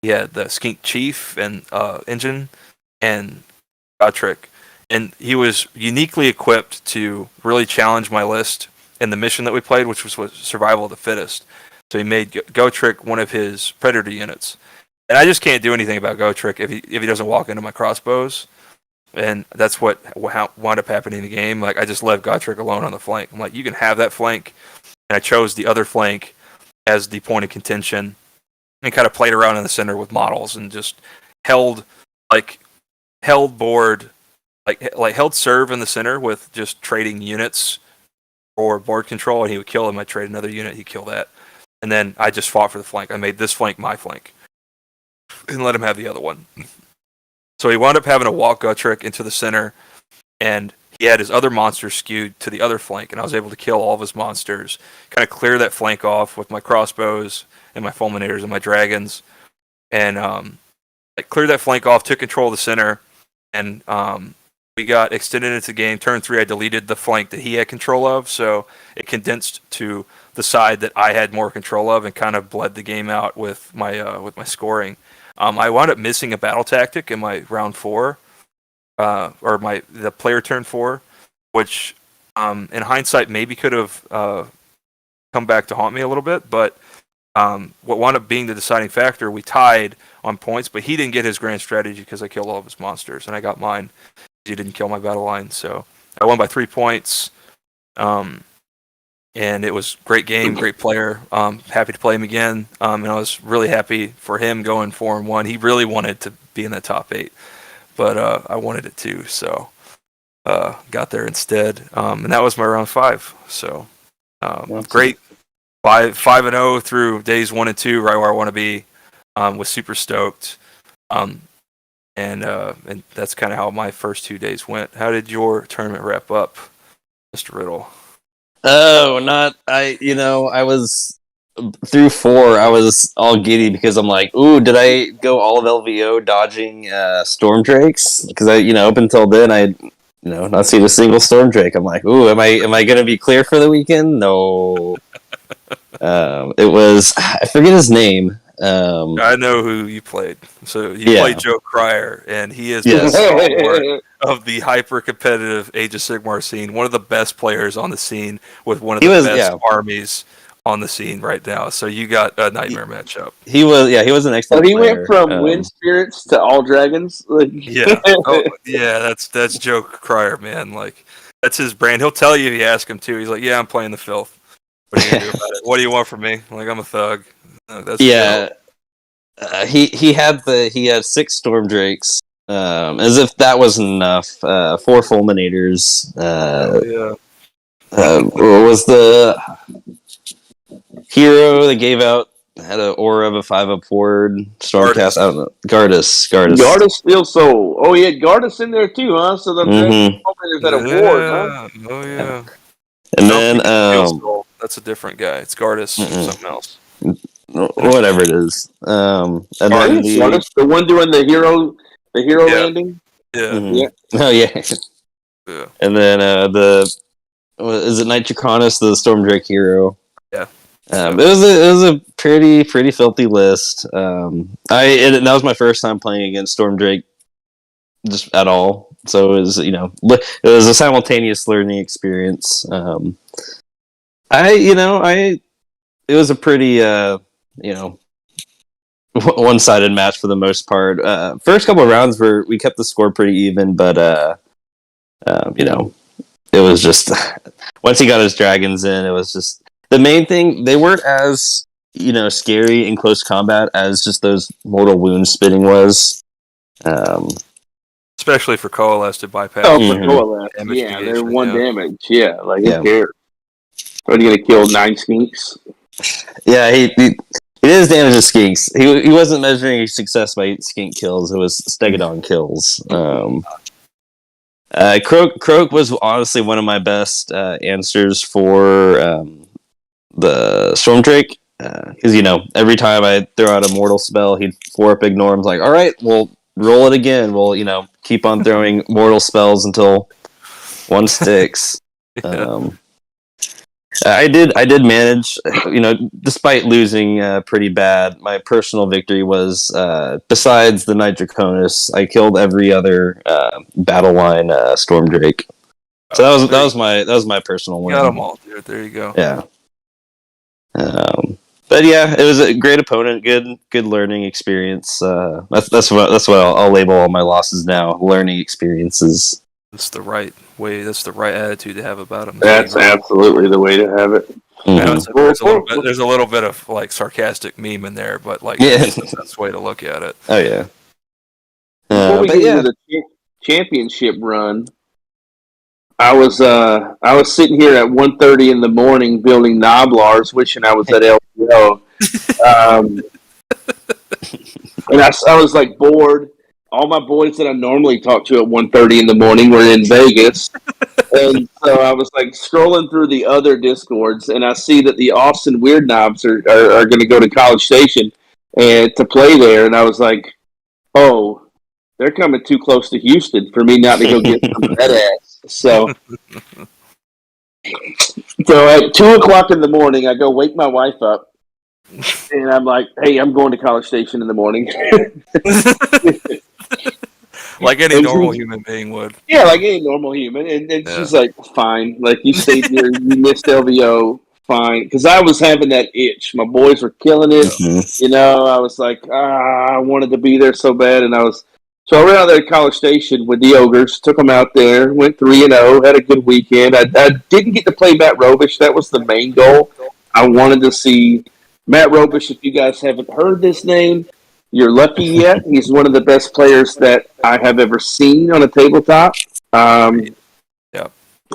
[SPEAKER 1] he had the Skink Chief and Engine and Gotrek. And he was uniquely equipped to really challenge my list in the mission that we played, which was Survival of the Fittest. So he made Gotrek one of his Predator units. And I just can't do anything about Gotrek if he doesn't walk into my crossbows. And that's what wound up happening in the game. Like, I just left Gotrek alone on the flank. I'm like, you can have that flank. And I chose the other flank as the point of contention and kind of played around in the center with models and just held board, held serve in the center with just trading units or board control, and he would kill him. I'd trade another unit, he'd kill that. And then I just fought for the flank. I made this flank my flank and let him have the other one. So he wound up having to walk Gotrek into the center, and he had his other monsters skewed to the other flank, and I was able to kill all of his monsters, kind of clear that flank off with my crossbows and my fulminators and my dragons, and I cleared that flank off, took control of the center, and we got extended into the game. Turn 3, I deleted the flank that he had control of, so it condensed to the side that I had more control of, and kind of bled the game out with my scoring. I wound up missing a battle tactic in my round 4, or the player turn 4, which in hindsight maybe could have come back to haunt me a little bit, but what wound up being the deciding factor, we tied on points, but he didn't get his grand strategy because I killed all of his monsters, and I got mine. He didn't kill my battle line, so I won by 3 points. And it was great game, great player. Happy to play him again, and I was really happy for him going 4-1. He really wanted to be in the top 8, but I wanted it too, so got there instead. And that was my round 5. So great 5-0 through days 1 and 2, right where I want to be. Was super stoked, and that's kind of how my first 2 days went. How did your tournament wrap up, Mr. Riddle?
[SPEAKER 2] Oh, I was through 4. I was all giddy because I'm like, ooh, did I go all of LVO dodging Storm Drakes? Because up until then I not seen a single Storm Drake. I'm like, ooh, am I gonna be clear for the weekend? No. It was, I forget his name.
[SPEAKER 1] I know who you played. So you
[SPEAKER 2] Yeah.
[SPEAKER 1] played Joe Cryer, and he is
[SPEAKER 2] Yes.
[SPEAKER 1] the stalwart of the hyper-competitive Age of Sigmar scene. One of the best players on the scene with one of
[SPEAKER 2] He
[SPEAKER 1] the
[SPEAKER 2] was-
[SPEAKER 1] best
[SPEAKER 2] yeah.
[SPEAKER 1] armies on the scene right now. So you got a nightmare matchup.
[SPEAKER 2] He was an
[SPEAKER 3] So
[SPEAKER 2] excellent
[SPEAKER 3] he
[SPEAKER 2] player.
[SPEAKER 3] went from Wind Spirits to All Dragons. Like,
[SPEAKER 1] Yeah. Oh, yeah. That's Joe Cryer, man. Like that's his brand. He'll tell you if you ask him to. He's like, "Yeah, I'm playing the filth. What are you gonna do about it? What do you want from me? Like I'm a thug." That's
[SPEAKER 2] yeah.
[SPEAKER 1] Joe.
[SPEAKER 2] He had 6 Storm Drakes. As if that wasn't enough. 4 Fulminators.
[SPEAKER 1] Yeah.
[SPEAKER 2] What was the hero that gave out, had an aura of a 5-up ward, Stormcast? I don't know. Gardas.
[SPEAKER 3] Gardas Steel Soul. Oh, he had Gardas in there too, huh? So the
[SPEAKER 2] Mhm.
[SPEAKER 3] there's at a ward, huh?
[SPEAKER 1] Oh yeah.
[SPEAKER 2] And
[SPEAKER 1] No,
[SPEAKER 2] then
[SPEAKER 1] Steel Soul. That's a different guy. It's Gardas,
[SPEAKER 2] Mm-mm.
[SPEAKER 1] something else.
[SPEAKER 2] whatever it is. And
[SPEAKER 3] I
[SPEAKER 2] then
[SPEAKER 3] think it's Gardas, the one doing the hero
[SPEAKER 1] Yeah.
[SPEAKER 3] landing.
[SPEAKER 1] Yeah.
[SPEAKER 2] Mhm.
[SPEAKER 3] Yeah.
[SPEAKER 2] Oh yeah.
[SPEAKER 1] Yeah.
[SPEAKER 2] And then is it Knight Draconis, the Storm Drake hero?
[SPEAKER 1] Yeah.
[SPEAKER 2] It was a pretty filthy list. That was my first time playing against Storm Drake just at all. So it was, it was a simultaneous learning experience. It was a pretty one-sided match for the most part. First couple of rounds we kept the score pretty even, but it was just once he got his dragons in, it was just the main thing. They weren't as scary in close combat as just those mortal wound spitting was.
[SPEAKER 1] Especially for Coalesce to bypass.
[SPEAKER 3] Oh,
[SPEAKER 2] Mhm.
[SPEAKER 3] for Coalesce.
[SPEAKER 1] Damage
[SPEAKER 3] Yeah, they're
[SPEAKER 1] negation,
[SPEAKER 3] 1
[SPEAKER 1] yeah.
[SPEAKER 3] damage. Yeah, like who
[SPEAKER 2] Yeah.
[SPEAKER 3] cares? Are you gonna kill 9 skinks?
[SPEAKER 2] Yeah, he did his damage to skinks. He wasn't measuring his success by skink kills. It was Stegodon kills. Croak was honestly one of my best answers for the Storm Drake, because every time I throw out a mortal spell, he'd 4-up ignore. I'm like, all right, we'll roll it again. We'll keep on throwing mortal spells until one sticks.
[SPEAKER 1] Yeah.
[SPEAKER 2] I did manage, despite losing pretty bad. My personal victory was, besides the Knight Draconis, I killed every other battle line Storm Drake. So that was my personal
[SPEAKER 1] You
[SPEAKER 2] win.
[SPEAKER 1] got them all, dude. There you go.
[SPEAKER 2] Yeah. But yeah, it was a great opponent. Good learning experience. That's what I'll label all my losses now. Learning experiences.
[SPEAKER 1] That's the right way. That's the right attitude to have about them.
[SPEAKER 3] That's absolutely the way to have it.
[SPEAKER 2] Mhm.
[SPEAKER 1] There's a little bit of like sarcastic meme in there, but like
[SPEAKER 2] Yeah.
[SPEAKER 1] that's the best way to look at it.
[SPEAKER 2] Oh yeah.
[SPEAKER 3] Before we
[SPEAKER 2] But
[SPEAKER 3] get
[SPEAKER 2] yeah.
[SPEAKER 3] into the championship run, I was sitting here at 1:30 in the morning building Noblars, wishing I was at LPO. And I was like bored. All my boys that I normally talk to at 1:30 in the morning were in Vegas. And so I was like scrolling through the other Discords, and I see that the Austin Weird Knobs are going to go to College Station and to play there. And I was like, oh, they're coming too close to Houston for me not to go get some of that ass. So at 2:00 in the morning, I go wake my wife up, and I'm like, "Hey, I'm going to College Station in the morning."
[SPEAKER 1] Like any
[SPEAKER 3] And
[SPEAKER 1] normal
[SPEAKER 3] she-
[SPEAKER 1] human being would.
[SPEAKER 3] Yeah, like any normal human. And
[SPEAKER 1] Yeah.
[SPEAKER 3] she's like, "Fine, like you stayed here, you missed LVO, fine." Because I was having that itch. My boys were killing it.
[SPEAKER 2] Mhm.
[SPEAKER 3] I was like, I wanted to be there so bad, and So I went out there to College Station with the Ogres, took them out there, went 3-0, had a good weekend. I didn't get to play Matt Robish. That was the main goal. I wanted to see Matt Robish. If you guys haven't heard this name, you're lucky yet. He's one of the best players that I have ever seen on a tabletop.
[SPEAKER 1] Yeah.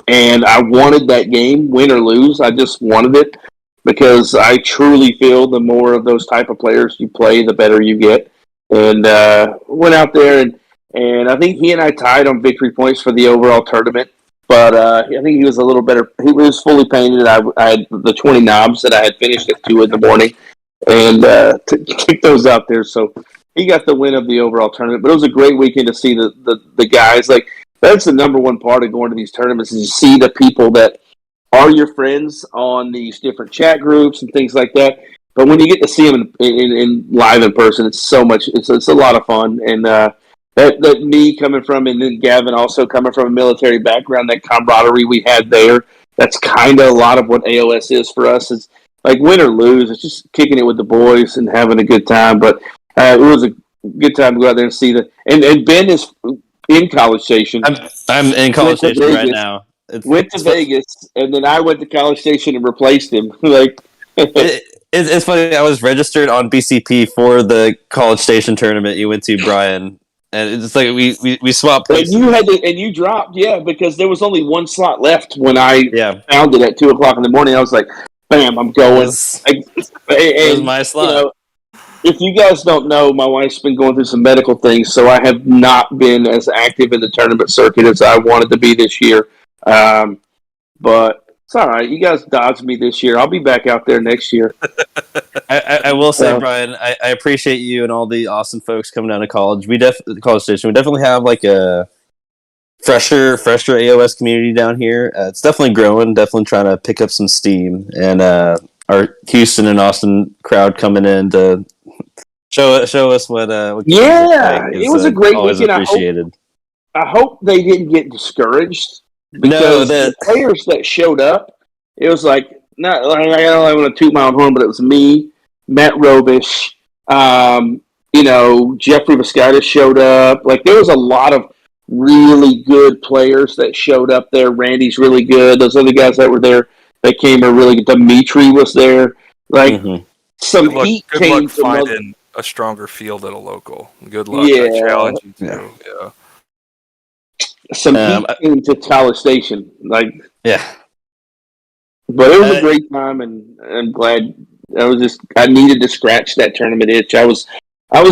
[SPEAKER 3] And I wanted that game, win or lose. I just wanted it because I truly feel the more of those type of players you play, the better you get. And went out there, and I think he and I tied on victory points for the overall tournament. But I think he was a little better. He was fully painted. I had the 20 knobs that I had finished at 2 in the morning, and kicked those out there. So he got the win of the overall tournament. But it was a great weekend to see the guys. Like, that's the number one part of going to these tournaments, is you see the people that are your friends on these different chat groups and things like that. But when you get to see them in live in person, it's so much. It's a lot of fun, and that me coming from, and then Gavin also coming from a military background, that camaraderie we had there. That's kind of a lot of what AOS is for us. It's like win or lose. It's just kicking it with the boys and having a good time. But it was a good time to go out there and see the. And Ben is in College Station.
[SPEAKER 2] I'm in College Station right now.
[SPEAKER 3] Went to Vegas, and then I went to College Station and replaced him.
[SPEAKER 2] It's funny. I was registered on BCP for the College Station tournament you went to, Brian, and it's like we swapped places.
[SPEAKER 3] And you had to, and you dropped, because there was only one slot left when I found it at 2:00 in the morning. I was like, "Bam, I'm going."
[SPEAKER 2] It was my slot.
[SPEAKER 3] If you guys don't know, my wife's been going through some medical things, so I have not been as active in the tournament circuit as I wanted to be this year. But it's all right. You guys dodged me this year. I'll be back out there next year.
[SPEAKER 2] I will say, Brian, I appreciate you and all the awesome folks coming down to college. College Station. We definitely have like a fresher AOS community down here. It's definitely growing. Definitely trying to pick up some steam. And our Houston and Austin crowd coming in to show us what
[SPEAKER 3] it was a great
[SPEAKER 2] always
[SPEAKER 3] weekend.
[SPEAKER 2] Appreciated.
[SPEAKER 3] I hope they didn't get discouraged. Because the players that showed up, it was like, not like I don't want to toot my own horn, but it was me, Matt Robish, Jeffrey Viscitis showed up. Like there was a lot of really good players that showed up there. Randy's really good. Those other guys that were there that came are really good. Dimitri was there. Like some heat came from
[SPEAKER 1] finding a stronger field at a local. Good luck. I challenge you to. Yeah.
[SPEAKER 3] Some heat came to College Station, but it was a great time, and I'm glad. I needed to scratch that tournament itch. I was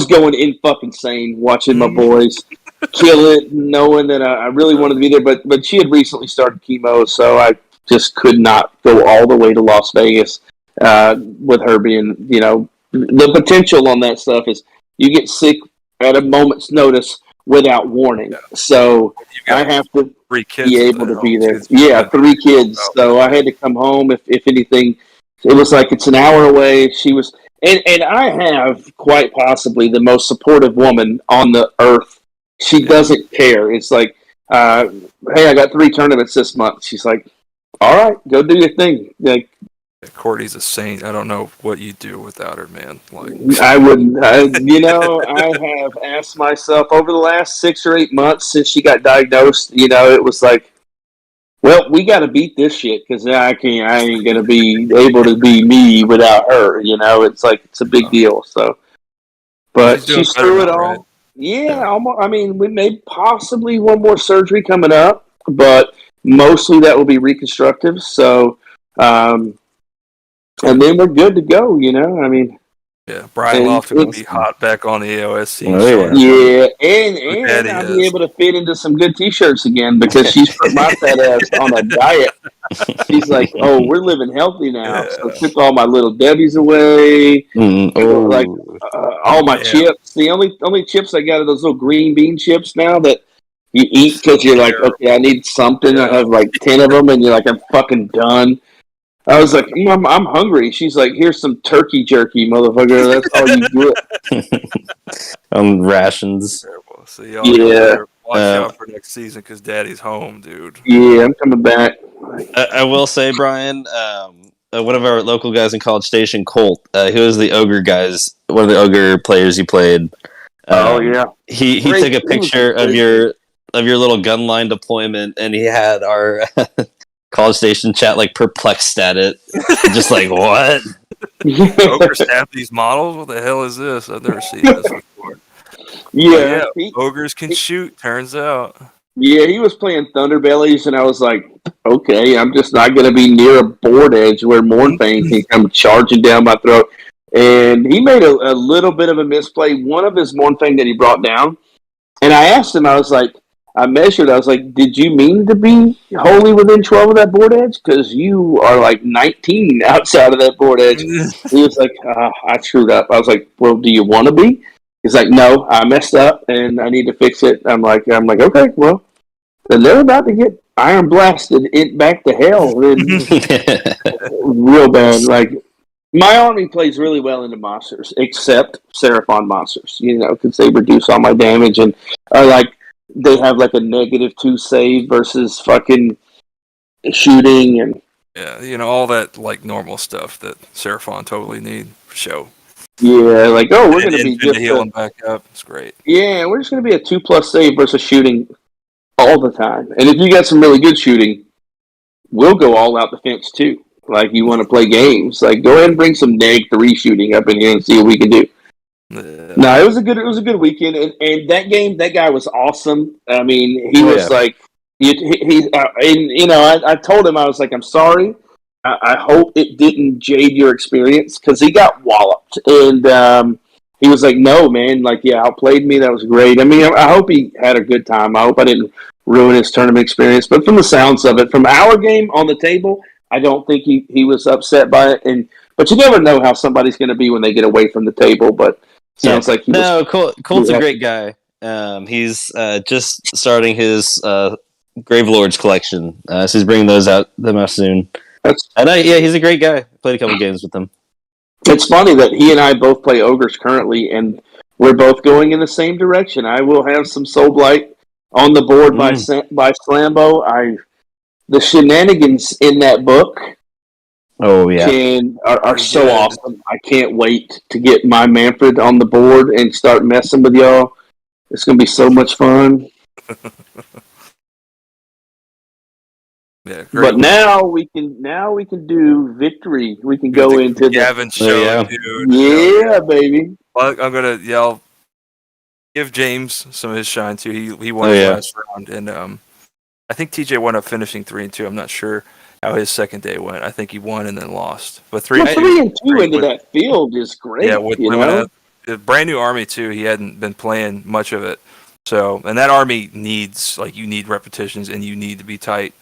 [SPEAKER 3] going in fucking insane watching my boys kill it, knowing that I really wanted to be there. But she had recently started chemo, so I just could not go all the way to Las Vegas with her being, the potential on that stuff is you get sick at a moment's notice without warning. So I have to be able to be there. Yeah, 3 kids. So I had to come home. If anything, it was like it's an hour away. She was, and I have quite possibly the most supportive woman on the earth. She doesn't care. It's like, hey, I got 3 tournaments this month. She's like, all right, go do your thing. Like,
[SPEAKER 1] Courtney's a saint. I don't know what you do without her, man. Like
[SPEAKER 3] I wouldn't. I have asked myself over the last 6 or 8 months since she got diagnosed. It was like, well, we got to beat this shit because I ain't gonna be able to be me without her. It's like it's a big deal. So, but she's through it all. Right? Yeah, almost. I mean, we may possibly one more surgery coming up, but mostly that will be reconstructive. So. And then we're good to go, I mean.
[SPEAKER 1] Yeah, Brian Lofton will be hot back on the AOS scene.
[SPEAKER 3] And I'll be able to fit into some good T-shirts again because she's put my fat ass on a diet. She's like, oh, we're living healthy now. Yeah. So I took all my little Debbie's away. All my chips. The only chips I got are those little green bean chips now that you eat because you're like, okay, I need something. I have like 10 of them, and you're like, I'm fucking done. I was like, I'm hungry. She's like, here's some turkey jerky, motherfucker. That's all you get.
[SPEAKER 2] Rations.
[SPEAKER 1] So y'all watch out for next season because Daddy's home, dude.
[SPEAKER 3] Yeah, I'm coming back.
[SPEAKER 2] I will say, Brian, one of our local guys in College Station, Colt, he was the Ogre guys, one of the Ogre players you played. He took a picture of your little gun line deployment, and he had our College Station chat like perplexed at it, just like what?
[SPEAKER 1] Ogre staff these models? What the hell is this? I've never seen this before.
[SPEAKER 3] Yeah,
[SPEAKER 1] ogres can shoot. Turns out.
[SPEAKER 3] Yeah, he was playing Thunderbellies, and I was like, okay, I'm just not going to be near a board edge where Mornfang can come charging down my throat. And he made a little bit of a misplay. One of his Mornfang that he brought down, and I asked him, I was like, did you mean to be wholly within 12 of that board edge? Because you are like 19 outside of that board edge. He was like, I screwed up. I was like, well, do you want to be? He's like, no, I messed up and I need to fix it. I'm like, okay, well, then they're about to get iron blasted back to hell. Real bad. Like, My army plays really well into monsters, except Seraphon monsters, because they reduce all my damage and are like they have like a -2 save versus fucking shooting and
[SPEAKER 1] Yeah, all that like normal stuff that Seraphon totally need for show.
[SPEAKER 3] yeah, like we're
[SPEAKER 1] And
[SPEAKER 3] gonna be
[SPEAKER 1] Infinite
[SPEAKER 3] just
[SPEAKER 1] heal him back up. It's great.
[SPEAKER 3] we're just gonna be a 2+ save versus shooting all the time. And if you got some really good shooting, we'll go all out defense too. Like you want to play games, like go ahead and bring some -3 shooting up in here and see what we can do.
[SPEAKER 1] Yeah.
[SPEAKER 3] No, it was a good weekend, and that game, that guy was awesome. I mean, he was like, I told him I was like, I'm sorry. I hope it didn't jade your experience because he got walloped, and he was like, no, man, like outplayed me. That was great. I mean, I hope he had a good time. I hope I didn't ruin his tournament experience. But from the sounds of it, from our game on the table, I don't think he was upset by it. But you never know how somebody's going to be when they get away from the table. But sounds like he was.
[SPEAKER 2] No, Colt's a great guy. He's just starting his Grave Lords collection, so he's bringing them out soon. He's a great guy. Played a couple games with him.
[SPEAKER 3] It's funny that he and I both play ogres currently, and we're both going in the same direction. I will have some Soul Blight on the board by Slambo. The shenanigans in that book are so awesome. I can't wait to get my Manfred on the board and start messing with y'all. It's going to be so much fun.
[SPEAKER 1] Yeah,
[SPEAKER 3] but now we can do victory. We can go into
[SPEAKER 1] Gavin show, dude.
[SPEAKER 3] Yeah, baby.
[SPEAKER 1] Well, I'm gonna give James some of his shine too. He won his last round, and I think TJ wound up finishing 3-2. I'm not sure how his second day went. I think he won and then lost. But
[SPEAKER 3] 3-2 into that field is great. Yeah,
[SPEAKER 1] with a brand new army too. He hadn't been playing much of it, so and that army needs you need repetitions and you need to be tight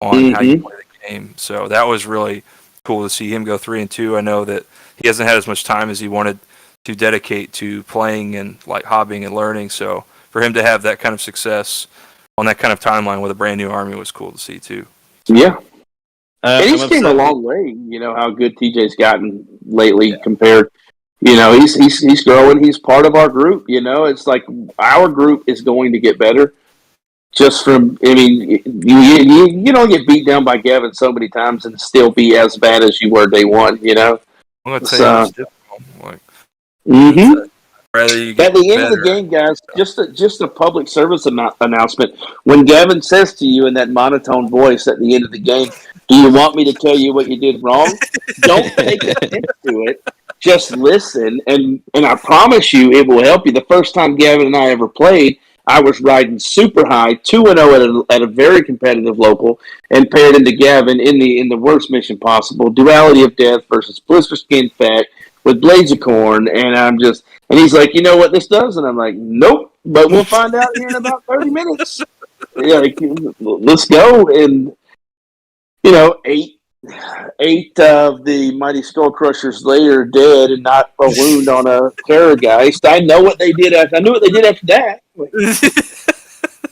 [SPEAKER 1] on how you play the game. So that was really cool to see him go 3-2. I know that he hasn't had as much time as he wanted to dedicate to playing and hobbying and learning. So for him to have that kind of success on that kind of timeline with a brand new army was cool to see too.
[SPEAKER 3] Yeah. And he's came a long way, how good TJ's gotten lately compared. He's growing. He's part of our group. It's like our group is going to get better. Just from, you don't get beat down by Gavin so many times and still be as bad as you were day one. I'm
[SPEAKER 1] gonna tell you,
[SPEAKER 3] at the end of the game, guys, just a public service announcement. When Gavin says to you in that monotone voice at the end of the game, "Do you want me to tell you what you did wrong?" Don't take offense to it. Just listen, and I promise you, it will help you. The first time Gavin and I ever played, I was riding super high, 2-0 at a very competitive local, and paired into Gavin in the worst mission possible, Duality of Death versus Blister Skin Fat with Blades of Corn, and he's like, you know what this does? And I'm like, nope, but we'll find out here in about 30 minutes. Let's go. And, eight of the Mighty Skull Crushers later dead and not a wound on a Terrorgeist. I know what they did. I knew what they did after that.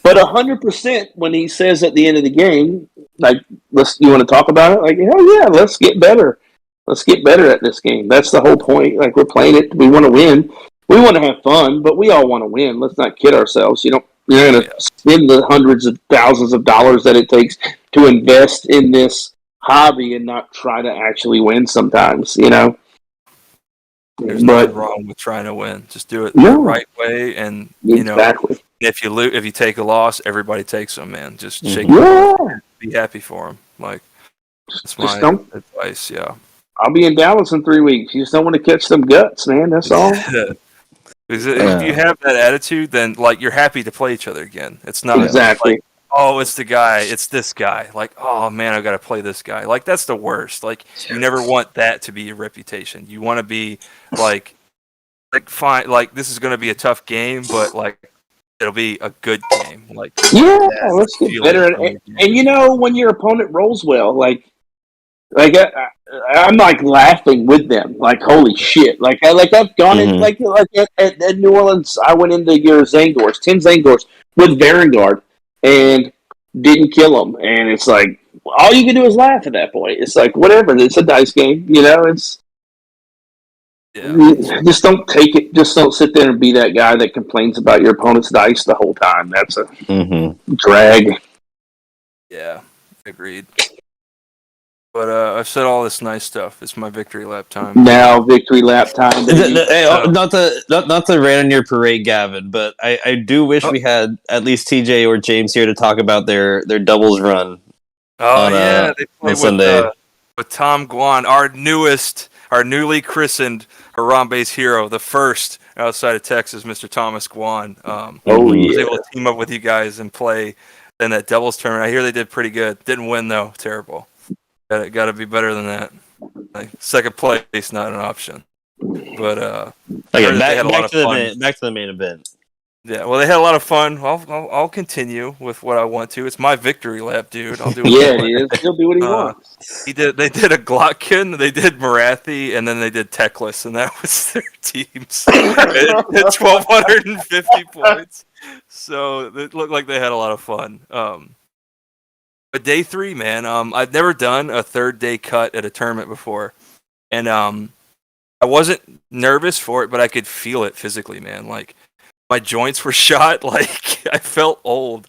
[SPEAKER 3] But 100% when he says at the end of the game, you want to talk about it? Like, hell yeah, let's get better. Let's get better at this game. That's the whole point. Like, we're playing it. We want to win. We want to have fun, but we all want to win. Let's not kid ourselves. You're going to spend the hundreds of thousands of dollars that it takes to invest in this hobby and not try to actually win sometimes,
[SPEAKER 1] There's nothing wrong with trying to win. Just do it the right way, and if you take a loss, everybody takes them, man. Just shake your be happy for them. That's my advice. Yeah,
[SPEAKER 3] I'll be in Dallas in 3 weeks. You just don't want to catch some guts, man. That's all.
[SPEAKER 1] If you have that attitude, then you're happy to play each other again. It's not
[SPEAKER 3] exactly.
[SPEAKER 1] Oh, it's the guy. It's this guy. Oh man, I've got to play this guy. That's the worst. You never want that to be your reputation. You want to be fine. This is going to be a tough game, but it'll be a good game.
[SPEAKER 3] Let's get better. And when your opponent rolls well, I'm laughing with them. Holy shit! I've gone in at New Orleans. I went into your Zangors, 10 Zangors with Varangard, and didn't kill them. And it's all you can do is laugh at that point. It's whatever. It's a dice game, It's
[SPEAKER 1] Yeah.
[SPEAKER 3] Just don't take it. Just don't sit there and be that guy that complains about your opponent's dice the whole time. That's a drag.
[SPEAKER 1] Yeah. Agreed. But I've said all this nice stuff. It's my victory lap time.
[SPEAKER 3] Now victory lap time, baby.
[SPEAKER 2] Not to rain on your parade, Gavin, but I do wish we had at least TJ or James here to talk about their doubles run.
[SPEAKER 1] Oh
[SPEAKER 2] on,
[SPEAKER 1] yeah, they played
[SPEAKER 2] Sunday.
[SPEAKER 1] With Tom Guan, our newly christened Harambe's hero, the first outside of Texas, Mr. Thomas Guan. Was able to team up with you guys and play in that doubles tournament. I hear they did pretty good. Didn't win though. Terrible. Got to be better than that. Like, second place, not an option. But
[SPEAKER 2] okay, back to the main event.
[SPEAKER 1] Yeah, well, they had a lot of fun. I'll continue with what I want to. It's my victory lap, dude. I'll do what
[SPEAKER 3] yeah, it is. He'll do what he wants.
[SPEAKER 1] They did a Glotkin, they did Marathi, and then they did Teclis, and that was their teams. It's 1,250 points. So it looked like they had a lot of fun. But day 3, man, I've never done a third day cut at a tournament before, and I wasn't nervous for it, but I could feel it physically, man. Like, my joints were shot. Like, I felt old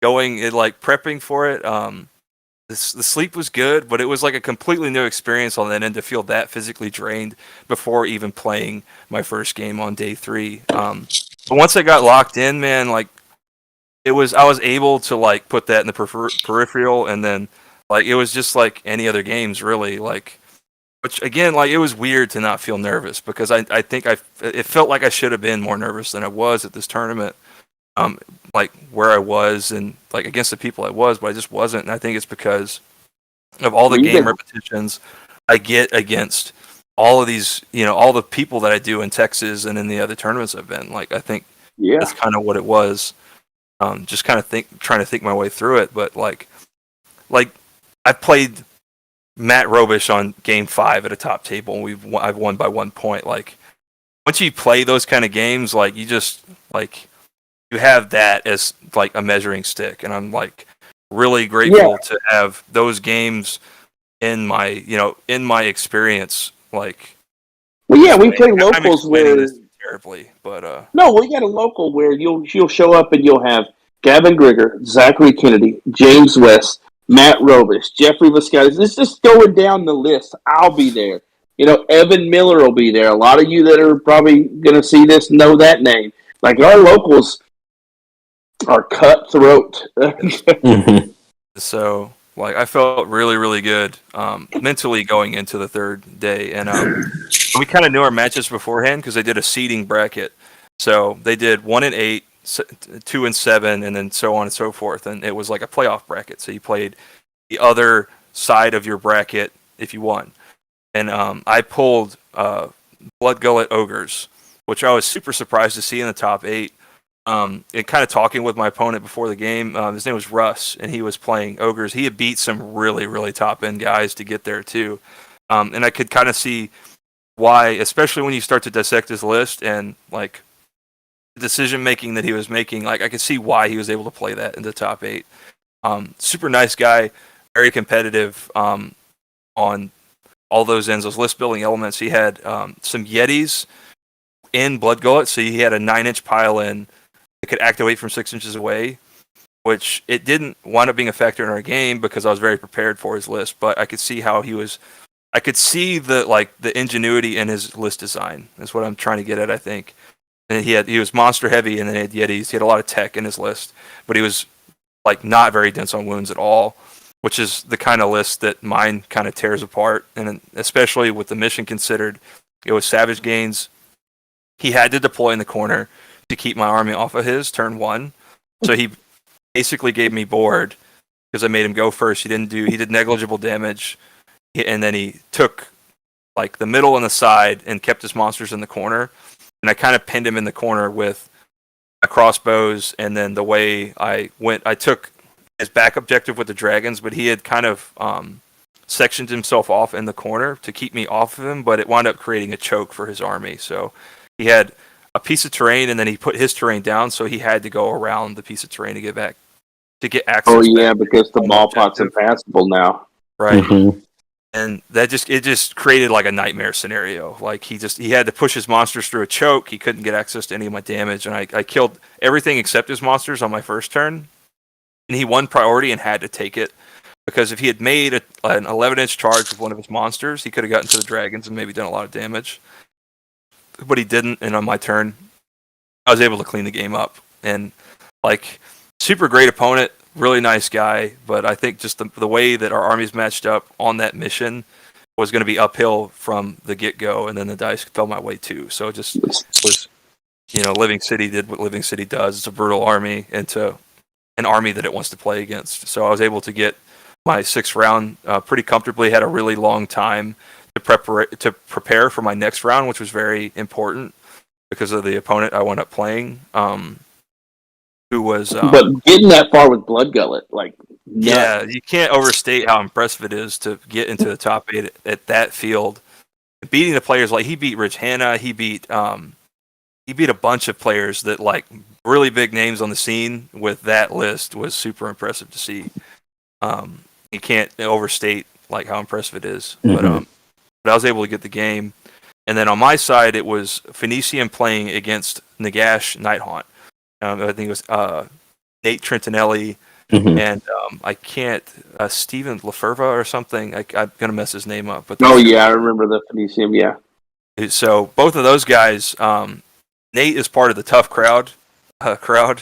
[SPEAKER 1] going and like prepping for it. The sleep was good, but it was like a completely new experience on that end to feel that physically drained before even playing my first game on day 3. But once I got locked in, man, like I was able to like put that in the peripheral, and then like it was just like any other games really. Like, which again, like it was weird to not feel nervous because I think it felt like I should have been more nervous than I was at this tournament. Like where I was and like against the people I was, but I just wasn't. And I think it's because of all the game repetitions I get against all of these, all the people that I do in Texas and in the other tournaments I've been. Like, I think that's kind of what it was. Just kind of trying to think my way through it. But like I played Matt Robish on game 5 at a top table, and I've won by 1 point. Like, once you play those kind of games, like you just like you have that as like a measuring stick, and I'm like really grateful to have those games in my experience. Like,
[SPEAKER 3] well, yeah, we play locals where
[SPEAKER 1] terribly, but
[SPEAKER 3] no, we got a local where you'll show up and you'll have Gavin Grigger, Zachary Kennedy, James West, Matt Robish, Jeffrey Viscottis. It's just going down the list. I'll be there. Evan Miller will be there. A lot of you that are probably going to see this know that name. Like, our locals are cutthroat.
[SPEAKER 1] So, like, I felt really, really good mentally going into the third day. And we kind of knew our matches beforehand because they did a seeding bracket. So they did 1 and 8, 2 and 7, and then so on and so forth. And it was like a playoff bracket. So you played the other side of your bracket if you won. And I pulled Blood Gullet Ogres, which I was super surprised to see in the top 8. And kind of talking with my opponent before the game, his name was Russ, and he was playing Ogres. He had beat some really, really top-end guys to get there, too. And I could kind of see why, especially when you start to dissect his list and, like, the decision-making that he was making, like, I could see why he was able to play that in the top 8. Super nice guy, very competitive on all those ends, those list-building elements. He had some Yetis in Blood Gullet, so he had a 9-inch pile in. It could activate from 6 inches away, which it didn't wind up being a factor in our game because I was very prepared for his list. But I could see how he was. I could see the ingenuity in his list design. Is what I'm trying to get at, I think. And he was monster heavy, and then he had Yetis. He had a lot of tech in his list, but he was like not very dense on wounds at all, which is the kind of list that mine kind of tears apart. And especially with the mission considered, it was Savage Gains. He had to deploy in the corner to keep my army off of his turn 1. So he basically gave me board because I made him go first. He did negligible damage, and then he took like the middle and the side and kept his monsters in the corner. And I kind of pinned him in the corner with a crossbows, and then the way I took his back objective with the dragons, but he had kind of sectioned himself off in the corner to keep me off of him, but it wound up creating a choke for his army. So he had a piece of terrain, and then he put his terrain down, so he had to go around the piece of terrain to get access.
[SPEAKER 3] Oh yeah, because the ball pot's impassable now.
[SPEAKER 1] Right. Mm-hmm. and it just created like a nightmare scenario. Like he had to push his monsters through a choke. He couldn't get access to any of my damage, and I killed everything except his monsters on my first turn. And he won priority and had to take it because if he had made an 11-inch charge with one of his monsters, he could have gotten to the dragons and maybe done a lot of damage. But he didn't, and on my turn, I was able to clean the game up. And like, super great opponent, really nice guy, but I think just the way that our armies matched up on that mission was going to be uphill from the get-go, and then the dice fell my way too. So it just was, Living City did what Living City does. It's a brutal army into an army that it wants to play against. So I was able to get my 6th round pretty comfortably, had a really long time to prepare for my next round, which was very important because of the opponent I wound up playing. Who was
[SPEAKER 3] but getting that far with Blood Gullet, like
[SPEAKER 1] yeah, you can't overstate how impressive it is to get into the top 8 at that field, beating the players like he beat Rich Hanna, he beat a bunch of players that like really big names on the scene with that list was super impressive to see. You can't overstate like how impressive it is, but I was able to get the game, and then on my side it was Phoenician playing against Nagash Nighthaunt. I think it was Nate Trentinelli and I can't Steven Laferva or something. I'm gonna mess his name up. But
[SPEAKER 3] I remember the Phoenician. Yeah.
[SPEAKER 1] So both of those guys, Nate is part of the tough crowd.
[SPEAKER 2] Tough crowd.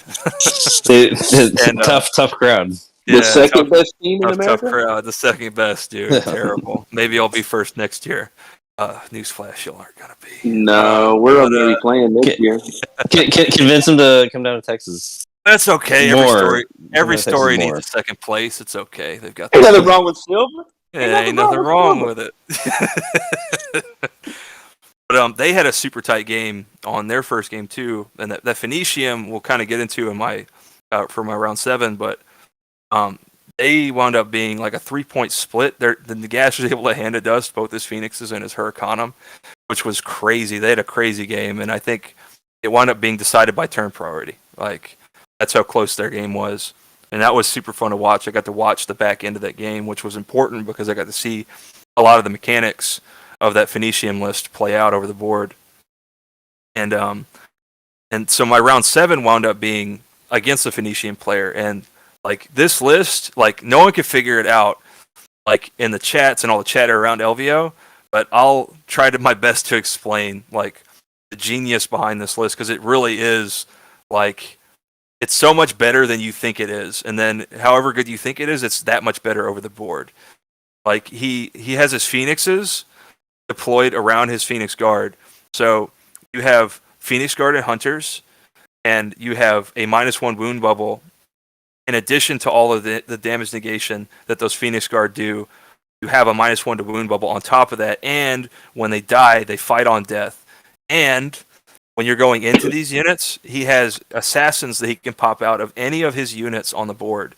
[SPEAKER 3] Yeah, the second best team in America.
[SPEAKER 1] Tough crowd, the second best, dude. Terrible. Maybe I'll be first next year. Newsflash, you aren't gonna be.
[SPEAKER 3] No, we're going to be playing this year.
[SPEAKER 2] Convince him to come down to Texas.
[SPEAKER 1] That's okay. Every story needs a second place. It's okay. They've got.
[SPEAKER 3] Ain't nothing wrong with silver.
[SPEAKER 1] Ain't nothing wrong with it. But they had a super tight game on their first game too, and that Phoenician we'll kind of get into in my for my round 7, but they wound up being like a 3-point split. The Nagash was able to hand to dust both his Phoenixes and his Hurricanum, which was crazy. They had a crazy game, and I think it wound up being decided by turn priority. Like, that's how close their game was. And that was super fun to watch. I got to watch the back end of that game, which was important because I got to see a lot of the mechanics of that Phoenician list play out over the board. And so my round 7 wound up being against the Phoenician player, and like this list, like no one could figure it out, like in the chats and all the chatter around LVO. But I'll try my best to explain like the genius behind this list because it really is like it's so much better than you think it is, and then however good you think it is, it's that much better over the board. Like he has his Phoenixes deployed around his Phoenix Guard, so you have Phoenix Guard and Hunters, and you have a -1 wound bubble. In addition to all of the damage negation that those Phoenix Guard do, you have a -1 to wound bubble on top of that, and when they die, they fight on death. And when you're going into these units, he has assassins that he can pop out of any of his units on the board.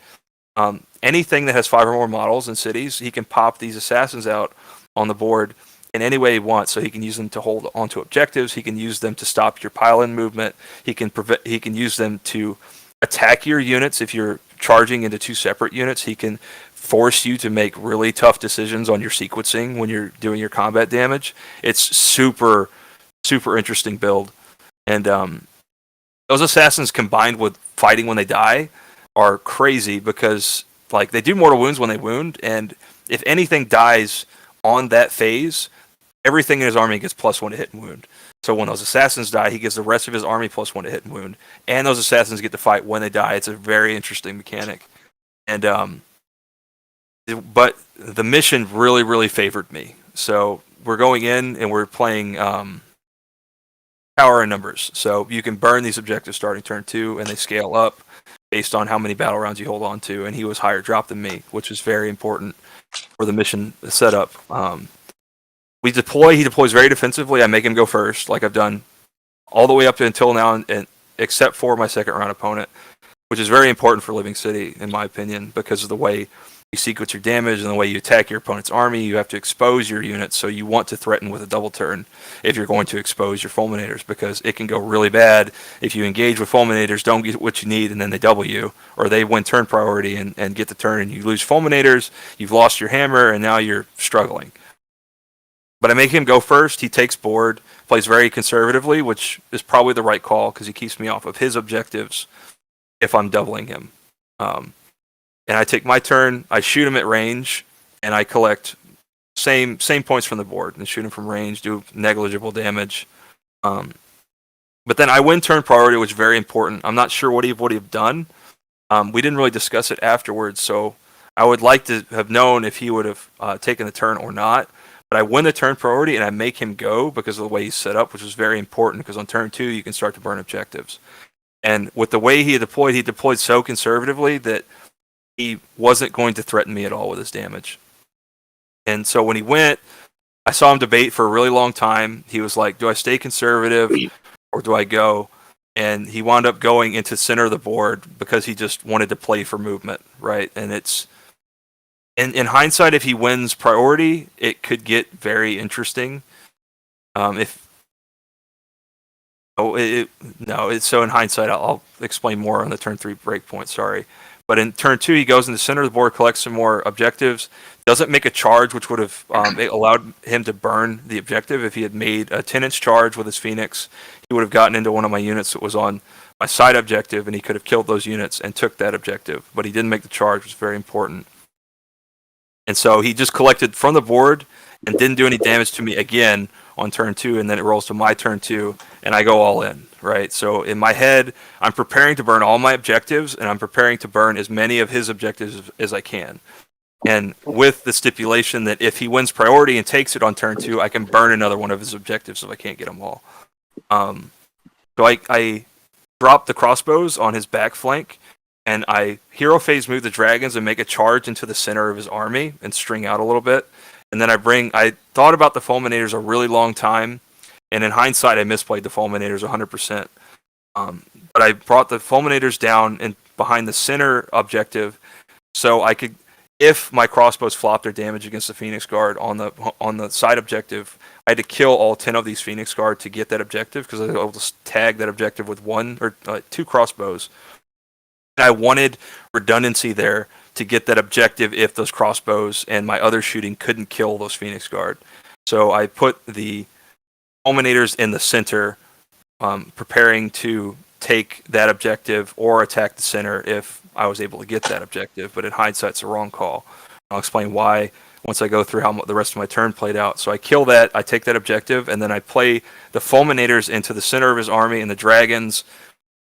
[SPEAKER 1] Anything that has 5 or more models in cities, he can pop these assassins out on the board in any way he wants. So he can use them to hold onto objectives. He can use them to stop your pile-in movement. He can use them to attack your units if you're charging into 2 separate units. He can force you to make really tough decisions on your sequencing when you're doing your combat damage. It's super, super interesting build. And those assassins combined with fighting when they die are crazy because like they do mortal wounds when they wound, and if anything dies on that phase, everything in his army gets +1 to hit and wound. So when those assassins die, he gives the rest of his army +1 to hit and wound. And those assassins get to fight when they die. It's a very interesting mechanic. And but the mission really, really favored me. So we're going in and we're playing power and numbers. So you can burn these objectives starting turn 2, and they scale up based on how many battle rounds you hold on to. And he was higher drop than me, which is very important for the mission setup. He deploys very defensively. I make him go first, like I've done all the way up until now, and except for my second round opponent, which is very important for Living City, in my opinion, because of the way you sequence your damage, and the way you attack your opponent's army, you have to expose your units. So you want to threaten with a double turn if you're going to expose your fulminators, because it can go really bad if you engage with fulminators, don't get what you need, and then they double you, or they win turn priority and get the turn, and you lose fulminators, you've lost your hammer, and now you're struggling. But I make him go first. He takes board, plays very conservatively, which is probably the right call because he keeps me off of his objectives if I'm doubling him. And I take my turn, I shoot him at range, and I collect same points from the board and shoot him from range, do negligible damage. But then I win turn priority, which is very important. I'm not sure what he would have done. We didn't really discuss it afterwards, so I would like to have known if he would have taken the turn or not. But I win the turn priority, and I make him go because of the way he's set up, which was very important because on turn 2, you can start to burn objectives. And with the way he deployed so conservatively that he wasn't going to threaten me at all with his damage. And so when he went, I saw him debate for a really long time. He was like, do I stay conservative or do I go? And he wound up going into the center of the board because he just wanted to play for movement, right? And it's in hindsight, if he wins priority, it could get very interesting. So in hindsight, I'll explain more on the turn 3 breakpoint. Sorry. But in turn 2, he goes in the center of the board, collects some more objectives, doesn't make a charge, which would have allowed him to burn the objective. If he had made a 10-inch charge with his Phoenix, he would have gotten into one of my units that was on my side objective, and he could have killed those units and took that objective. But he didn't make the charge, which was very important. And so he just collected from the board and didn't do any damage to me again on turn 2, and then it rolls to my turn 2, and I go all in, right? So in my head, I'm preparing to burn all my objectives, and I'm preparing to burn as many of his objectives as I can. And with the stipulation that if he wins priority and takes it on turn 2, I can burn another one of his objectives if I can't get them all. So I drop the crossbows on his back flank, and I hero phase move the dragons and make a charge into the center of his army and string out a little bit. And then I thought about the fulminators a really long time, and in hindsight, I misplayed the fulminators 100%. But I brought the fulminators down and behind the center objective, so I could, if my crossbows flopped their damage against the Phoenix Guard on the side objective, I had to kill all 10 of these Phoenix Guard to get that objective because I was able to tag that objective with 1 or 2 crossbows. And I wanted redundancy there to get that objective if those crossbows and my other shooting couldn't kill those Phoenix Guard. So I put the fulminators in the center, preparing to take that objective or attack the center if I was able to get that objective. But in hindsight, it's a wrong call. I'll explain why once I go through how the rest of my turn played out. So I kill that, I take that objective, and then I play the fulminators into the center of his army, and the dragons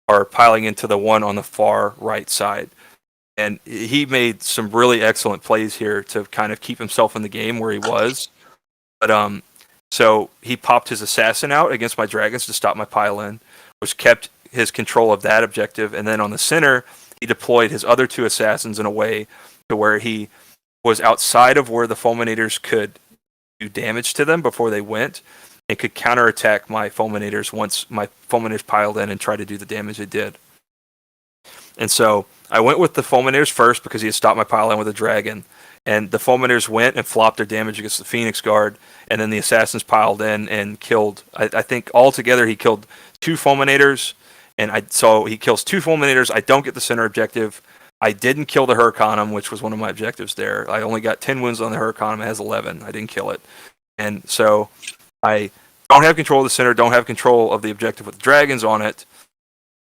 [SPEAKER 1] are piling into the one on the far right side. And he made some really excellent plays here to kind of keep himself in the game where he was. But so he popped his assassin out against my dragons to stop my pile in, which kept his control of that objective. And then on the center, he deployed his other 2 assassins in a way to where he was outside of where the fulminators could do damage to them before they went, and could counterattack my fulminators once my fulminators piled in and tried to do the damage they did. And so I went with the fulminators first because he had stopped my pile in with a dragon. And the fulminators went and flopped their damage against the Phoenix Guard. And then the assassins piled in and killed, I think altogether he killed 2 fulminators. So he kills 2 fulminators. I don't get the center objective. I didn't kill the Huracanum, which was one of my objectives there. I only got 10 wounds on the Huracanum. It has 11. I didn't kill it. And so I don't have control of the center, don't have control of the objective with the dragons on it.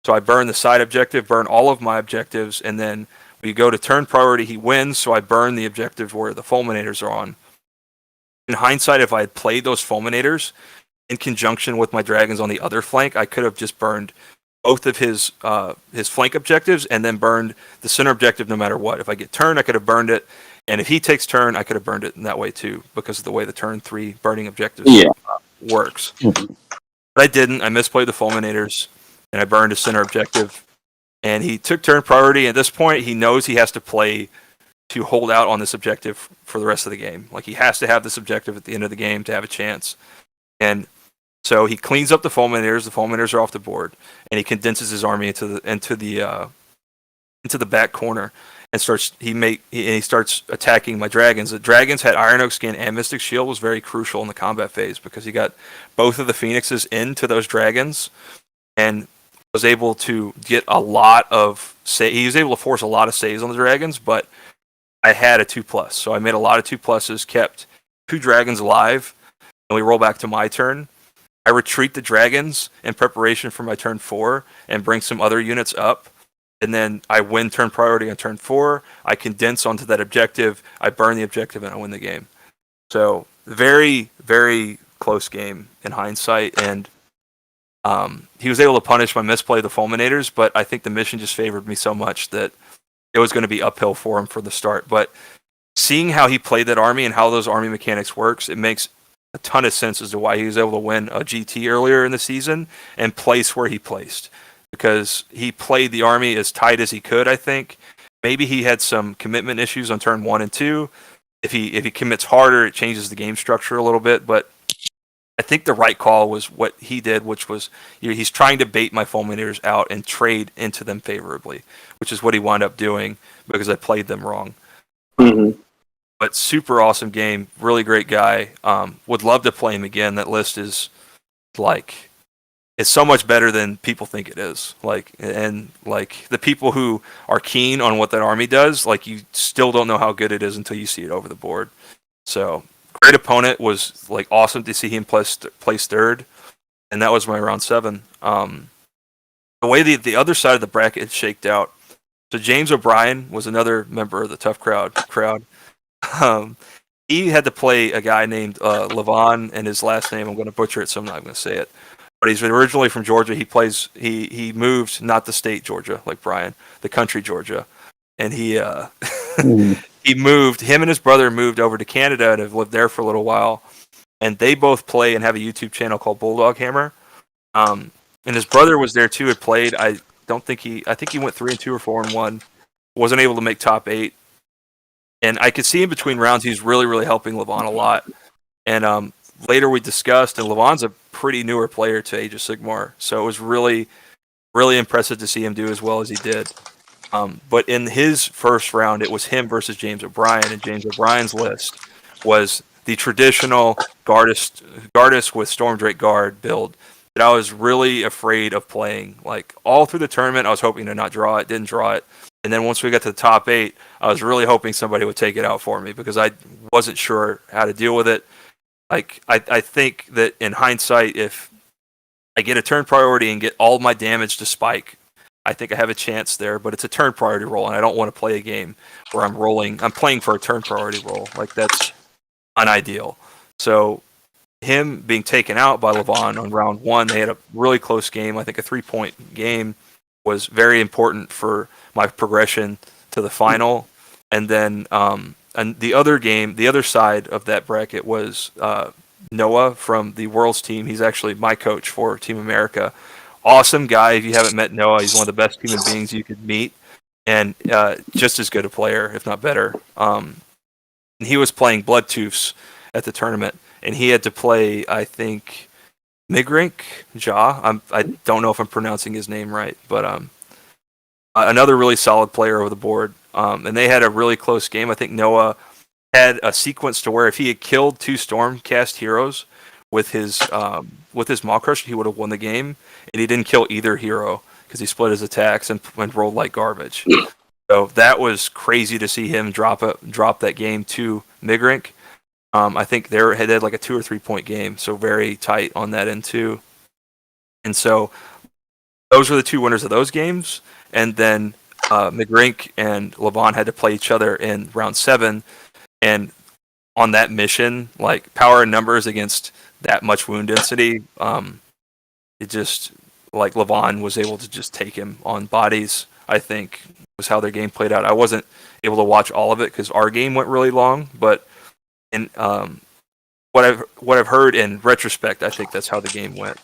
[SPEAKER 1] So I burn the side objective, burn all of my objectives, and then we go to turn priority, he wins, so I burn the objective where the fulminators are on. In hindsight, if I had played those fulminators in conjunction with my dragons on the other flank, I could have just burned both of his flank objectives and then burned the center objective no matter what. If I get turn, I could have burned it, and if he takes turn, I could have burned it in that way too, because of the way the turn 3 burning objectives works. But I didn't. I misplayed the fulminators, and I burned a center objective. And he took turn priority. At this point, he knows he has to play to hold out on this objective for the rest of the game. Like, he has to have this objective at the end of the game to have a chance. And so he cleans up the fulminators. The fulminators are off the board, and he condenses his army into the back corner. and he starts attacking my dragons. The dragons had Iron Oak Skin and Mystic Shield, was very crucial in the combat phase because he got both of the phoenixes into those dragons and was able to get a lot of he was able to force a lot of saves on the dragons, but I had a 2+, so I made a lot of 2+, kept 2 dragons alive, and we roll back to my turn. I retreat the dragons in preparation for my turn 4 and bring some other units up. And then I win turn priority on turn 4. I condense onto that objective. I burn the objective and I win the game. So very, very close game in hindsight. And he was able to punish my misplay of the Fulminators, but I think the mission just favored me so much that it was going to be uphill for him for the start. But seeing how he played that army and how those army mechanics works, it makes a ton of sense as to why he was able to win a GT earlier in the season and place where he placed. Because he played the army as tight as he could, I think. Maybe he had some commitment issues on turn 1 and 2. If he commits harder, it changes the game structure a little bit. But I think the right call was what he did, which was he's trying to bait my Fulminators out and trade into them favorably, which is what he wound up doing because I played them wrong.
[SPEAKER 3] Mm-hmm.
[SPEAKER 1] But super awesome game, really great guy. Would love to play him again. That list is it's so much better than people think it is. The people who are keen on what that army does, you still don't know how good it is until you see it over the board. So great opponent, was awesome to see him place 3rd, and that was my round 7. The way the other side of the bracket shaked out. So James O'Brien was another member of the Tough Crowd. He had to play a guy named Levon, and his last name I'm going to butcher it, so I'm not going to say it. But he's originally from Georgia. He moved, not the state Georgia like Brian, the country Georgia, and he he moved. Him and his brother moved over to Canada and have lived there for a little while. And they both play and have a YouTube channel called Bulldog Hammer. And his brother was there too. Had played. I think he went 3-2 or 4-1. Wasn't able to make top 8. And I could see in between rounds he's really, really helping Levon a lot. And later we discussed, and Levon's a pretty newer player to Age of Sigmar, so it was really, really impressive to see him do as well as he did. But in his first round, it was him versus James O'Brien, and James O'Brien's list was the traditional Gardas with Stormdrake Guard build that I was really afraid of playing. All through the tournament, I was hoping to not draw it, didn't draw it. And then once we got to the top 8, I was really hoping somebody would take it out for me because I wasn't sure how to deal with it. I think that in hindsight, if I get a turn priority and get all my damage to spike, I think I have a chance there, but it's a turn priority roll, and I don't want to play a game where I'm playing for a turn priority roll. That's unideal. So him being taken out by Levon on round 1, they had a really close game. I think a 3-point game was very important for my progression to the final. And then and the other side of that bracket was Noah from the Worlds team. He's actually my coach for Team America. Awesome guy. If you haven't met Noah, he's one of the best human beings you could meet, and just as good a player, if not better. And he was playing Bloodtooths at the tournament, and he had to play, I think, Migrink Ja. I don't know if I'm pronouncing his name right, but another really solid player over the board. And they had a really close game. I think Noah had a sequence to where if he had killed 2 Stormcast heroes with his Maw Crusher, he would have won the game. And he didn't kill either hero because he split his attacks and rolled like garbage. So that was crazy to see him drop that game to Migrink. I think they had a 2 or 3 point game, so very tight on that end too. And so those were the 2 winners of those games. And then Migrink and Levon had to play each other in round 7, and on that mission, power and numbers against that much wound density, it just Levon was able to just take him on bodies. I think was how their game played out. I wasn't able to watch all of it because our game went really long, but in what I've heard in retrospect, I think that's how the game went.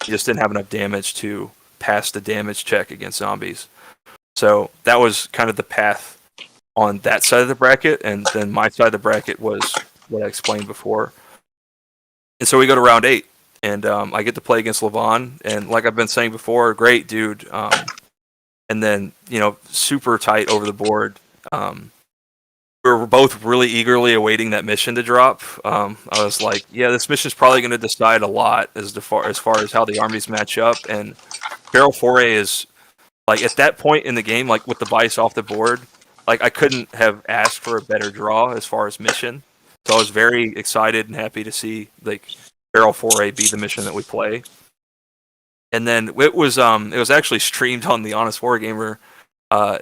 [SPEAKER 1] He just didn't have enough damage to pass the damage check against zombies. So that was kind of the path on that side of the bracket, and then my side of the bracket was what I explained before. And so we go to round 8, and I get to play against Levon, and like I've been saying before, great dude. And then super tight over the board. we were both really eagerly awaiting that mission to drop. I was like, yeah, this mission is probably going to decide a lot as far as how the armies match up. And Feral Foray is like at that point in the game, like with the Vice off the board, like I couldn't have asked for a better draw as far as mission. So I was very excited and happy to see like Feral Foray be the mission that we play. And then it was actually streamed on the Honest Wargamer.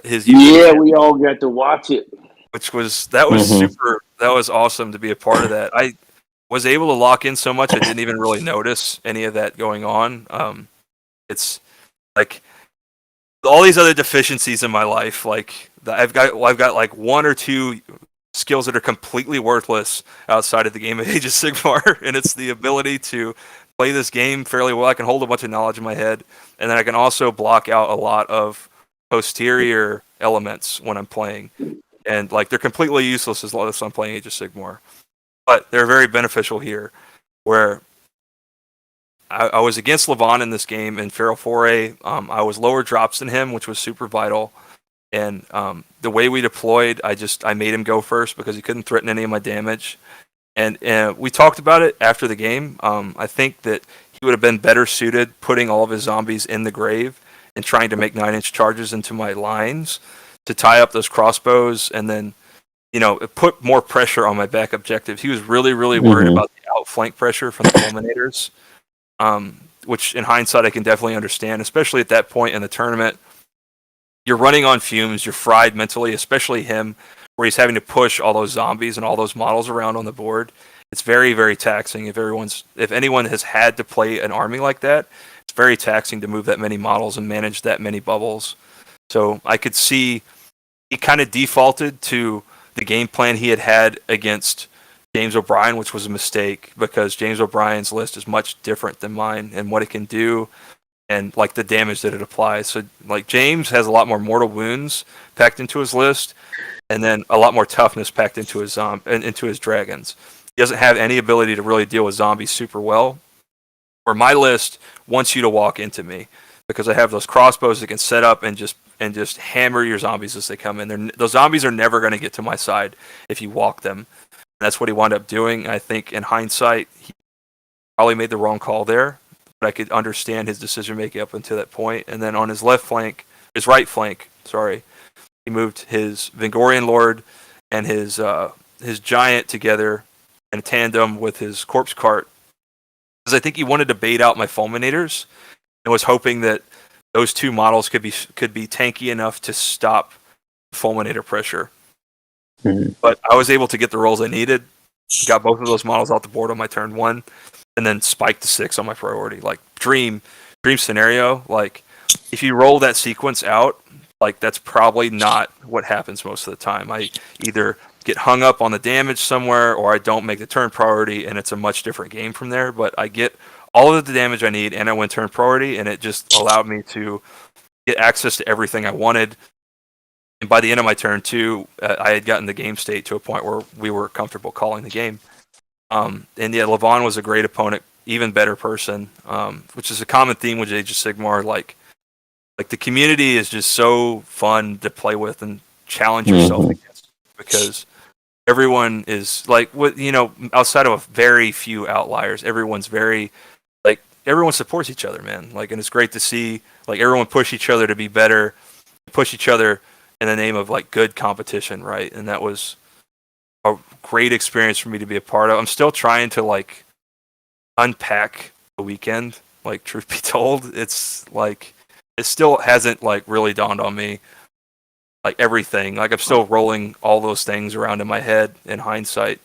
[SPEAKER 1] His YouTube channel,
[SPEAKER 3] we all got to watch it.
[SPEAKER 1] which was super. That was awesome to be a part of that. I was able to lock in so much I didn't even really notice any of that going on. It's like all these other deficiencies in my life. Like I've got like one or two skills that are completely worthless outside of the game of Age of Sigmar, and it's the ability to play this game fairly well. I can hold a bunch of knowledge in my head, and then I can also block out a lot of posterior elements when I'm playing. And like they're completely useless as long as I'm playing Age of Sigmar. But they're very beneficial here, where I was against Levon in this game in Feral Foray. I was lower drops than him, which was super vital. And the way we deployed, I made him go first because he couldn't threaten any of my damage. And we talked about it after the game. I think that he would have been better suited putting all of his zombies in the grave and trying to make 9-inch charges into my lines to tie up those crossbows and then, put more pressure on my back objectives. He was really, really worried about the outflank pressure from the Fulminators, which in hindsight I can definitely understand, especially at that point in the tournament. You're running on fumes, you're fried mentally, especially him, where he's having to push all those zombies and all those models around on the board. It's very, very taxing. If anyone has had to play an army like that, it's very taxing to move that many models and manage that many bubbles. So I could see he kind of defaulted to the game plan he had against James O'Brien, which was a mistake because James O'Brien's list is much different than mine and what it can do and like the damage that it applies. So like James has a lot more mortal wounds packed into his list and then a lot more toughness packed into his dragons. He doesn't have any ability to really deal with zombies super well. Where my list wants you to walk into me because I have those crossbows that can set up and just hammer your zombies as they come in. Those zombies are never going to get to my side if you walk them. And that's what he wound up doing. I think in hindsight, he probably made the wrong call there, but I could understand his decision making up until that point. And then on his right flank, he moved his Vingorian Lord and his giant together in tandem with his corpse cart. Because I think he wanted to bait out my Fulminators and was hoping that those two models could be tanky enough to stop Fulminator pressure. Mm-hmm. But I was able to get the rolls I needed, got both of those models off the board on my turn 1, and then spiked to 6 on my priority. Like dream scenario. Like if you roll that sequence out, like that's probably not what happens most of the time. I either get hung up on the damage somewhere, or I don't make the turn priority, and it's a much different game from there. But I get all of the damage I need, and I win turn priority, and it just allowed me to get access to everything I wanted. And by the end of my turn 2, I had gotten the game state to a point where we were comfortable calling the game. And yeah, Levon was a great opponent, even better person, which is a common theme with Age of Sigmar. Like the community is just so fun to play with and challenge yourself against, because everyone is like, outside of a very few outliers, everyone supports each other, man. Like, and it's great to see like everyone push each other to be better, push each other in the name of like good competition, right? And that was a great experience for me to be a part of. I'm still trying to like unpack the weekend, like truth be told. It's like it still hasn't like really dawned on me like everything. Like I'm still rolling all those things around in my head in hindsight,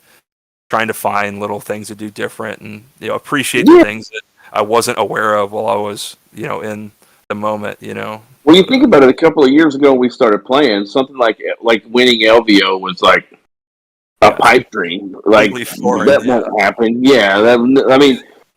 [SPEAKER 1] trying to find little things to do different and appreciate the things that I wasn't aware of while I was, in the moment,
[SPEAKER 3] Well, you think about it, a couple of years ago we started playing, something like winning LVO was like a pipe dream. Like that won't happen. Yeah,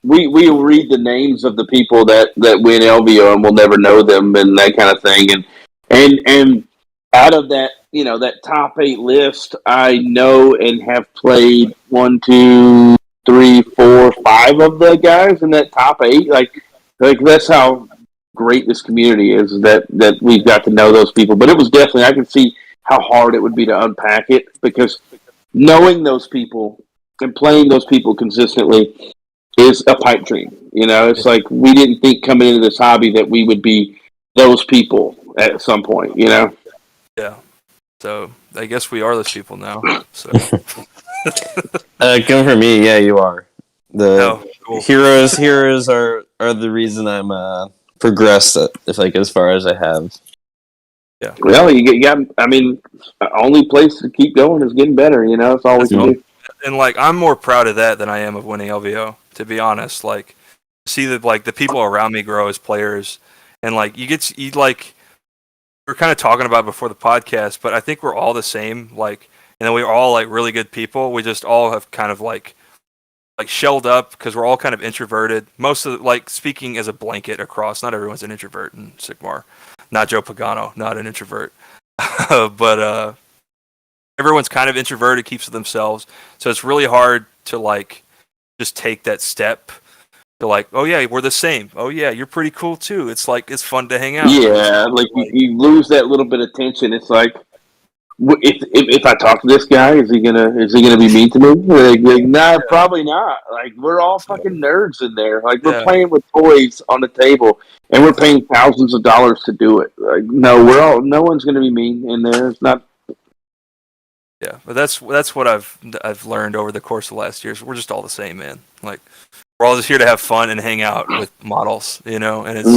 [SPEAKER 3] we read the names of the people that win LVO and we'll never know them and that kind of thing. And out of that, that top 8 list, I know and have played 1, 2, 3, 4, 5 of the guys in that top 8. Like that's how great this community is, that we've got to know those people. But it was definitely, I can see how hard it would be to unpack it, because knowing those people and playing those people consistently is a pipe dream. It's like we didn't think coming into this hobby that we would be those people at some point.
[SPEAKER 1] Yeah. So I guess we are those people now. So
[SPEAKER 2] Come for me, yeah, you are. The
[SPEAKER 1] cool.
[SPEAKER 2] heroes are the reason I'm progressed as far as I have.
[SPEAKER 3] Yeah. Well, you got. I mean, the only place to keep going is getting better. It's all we can do.
[SPEAKER 1] And I'm more proud of that than I am of winning LVO. To be honest, see that the people around me grow as players, and we're kind of talking about before the podcast, but I think we're all the same. And then we're all really good people. We just all have kind of shelled up because we're all kind of introverted. Most of speaking as a blanket across, not everyone's an introvert in Sigmar. Not Joe Pagano, not an introvert, but everyone's kind of introverted, keeps to themselves. So it's really hard to just take that step to oh yeah, we're the same. Oh yeah, you're pretty cool too. It's it's fun to hang out.
[SPEAKER 3] Yeah, you lose that little bit of tension. It's if I talk to this guy, is he gonna be mean to me? Nah, probably not. We're all fucking nerds in there. We're playing with toys on the table, and we're paying thousands of dollars to do it. No one's gonna be mean in there. It's not.
[SPEAKER 1] Yeah, but that's what I've learned over the course of the last years. We're just all the same, man. We're all just here to have fun and hang out with models, and it's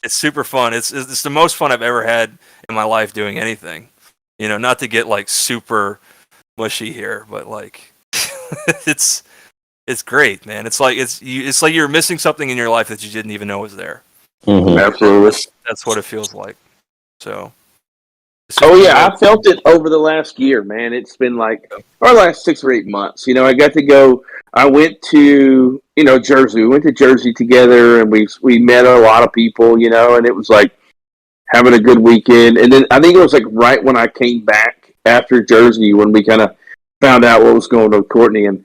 [SPEAKER 1] it's super fun. It's the most fun I've ever had in my life doing anything. Not to get super mushy here, but it's great, man. It's like you're missing something in your life that you didn't even know was there.
[SPEAKER 2] Mm-hmm.
[SPEAKER 3] Absolutely,
[SPEAKER 1] that's what it feels like. So.
[SPEAKER 3] Oh yeah, I felt it over the last year, man. It's been our last 6 or 8 months. I got to go. I went to Jersey. We went to Jersey together, and we met a lot of people. And it was having a good weekend. And then I think it was right when I came back after Jersey when we kind of found out what was going on with Courtney. And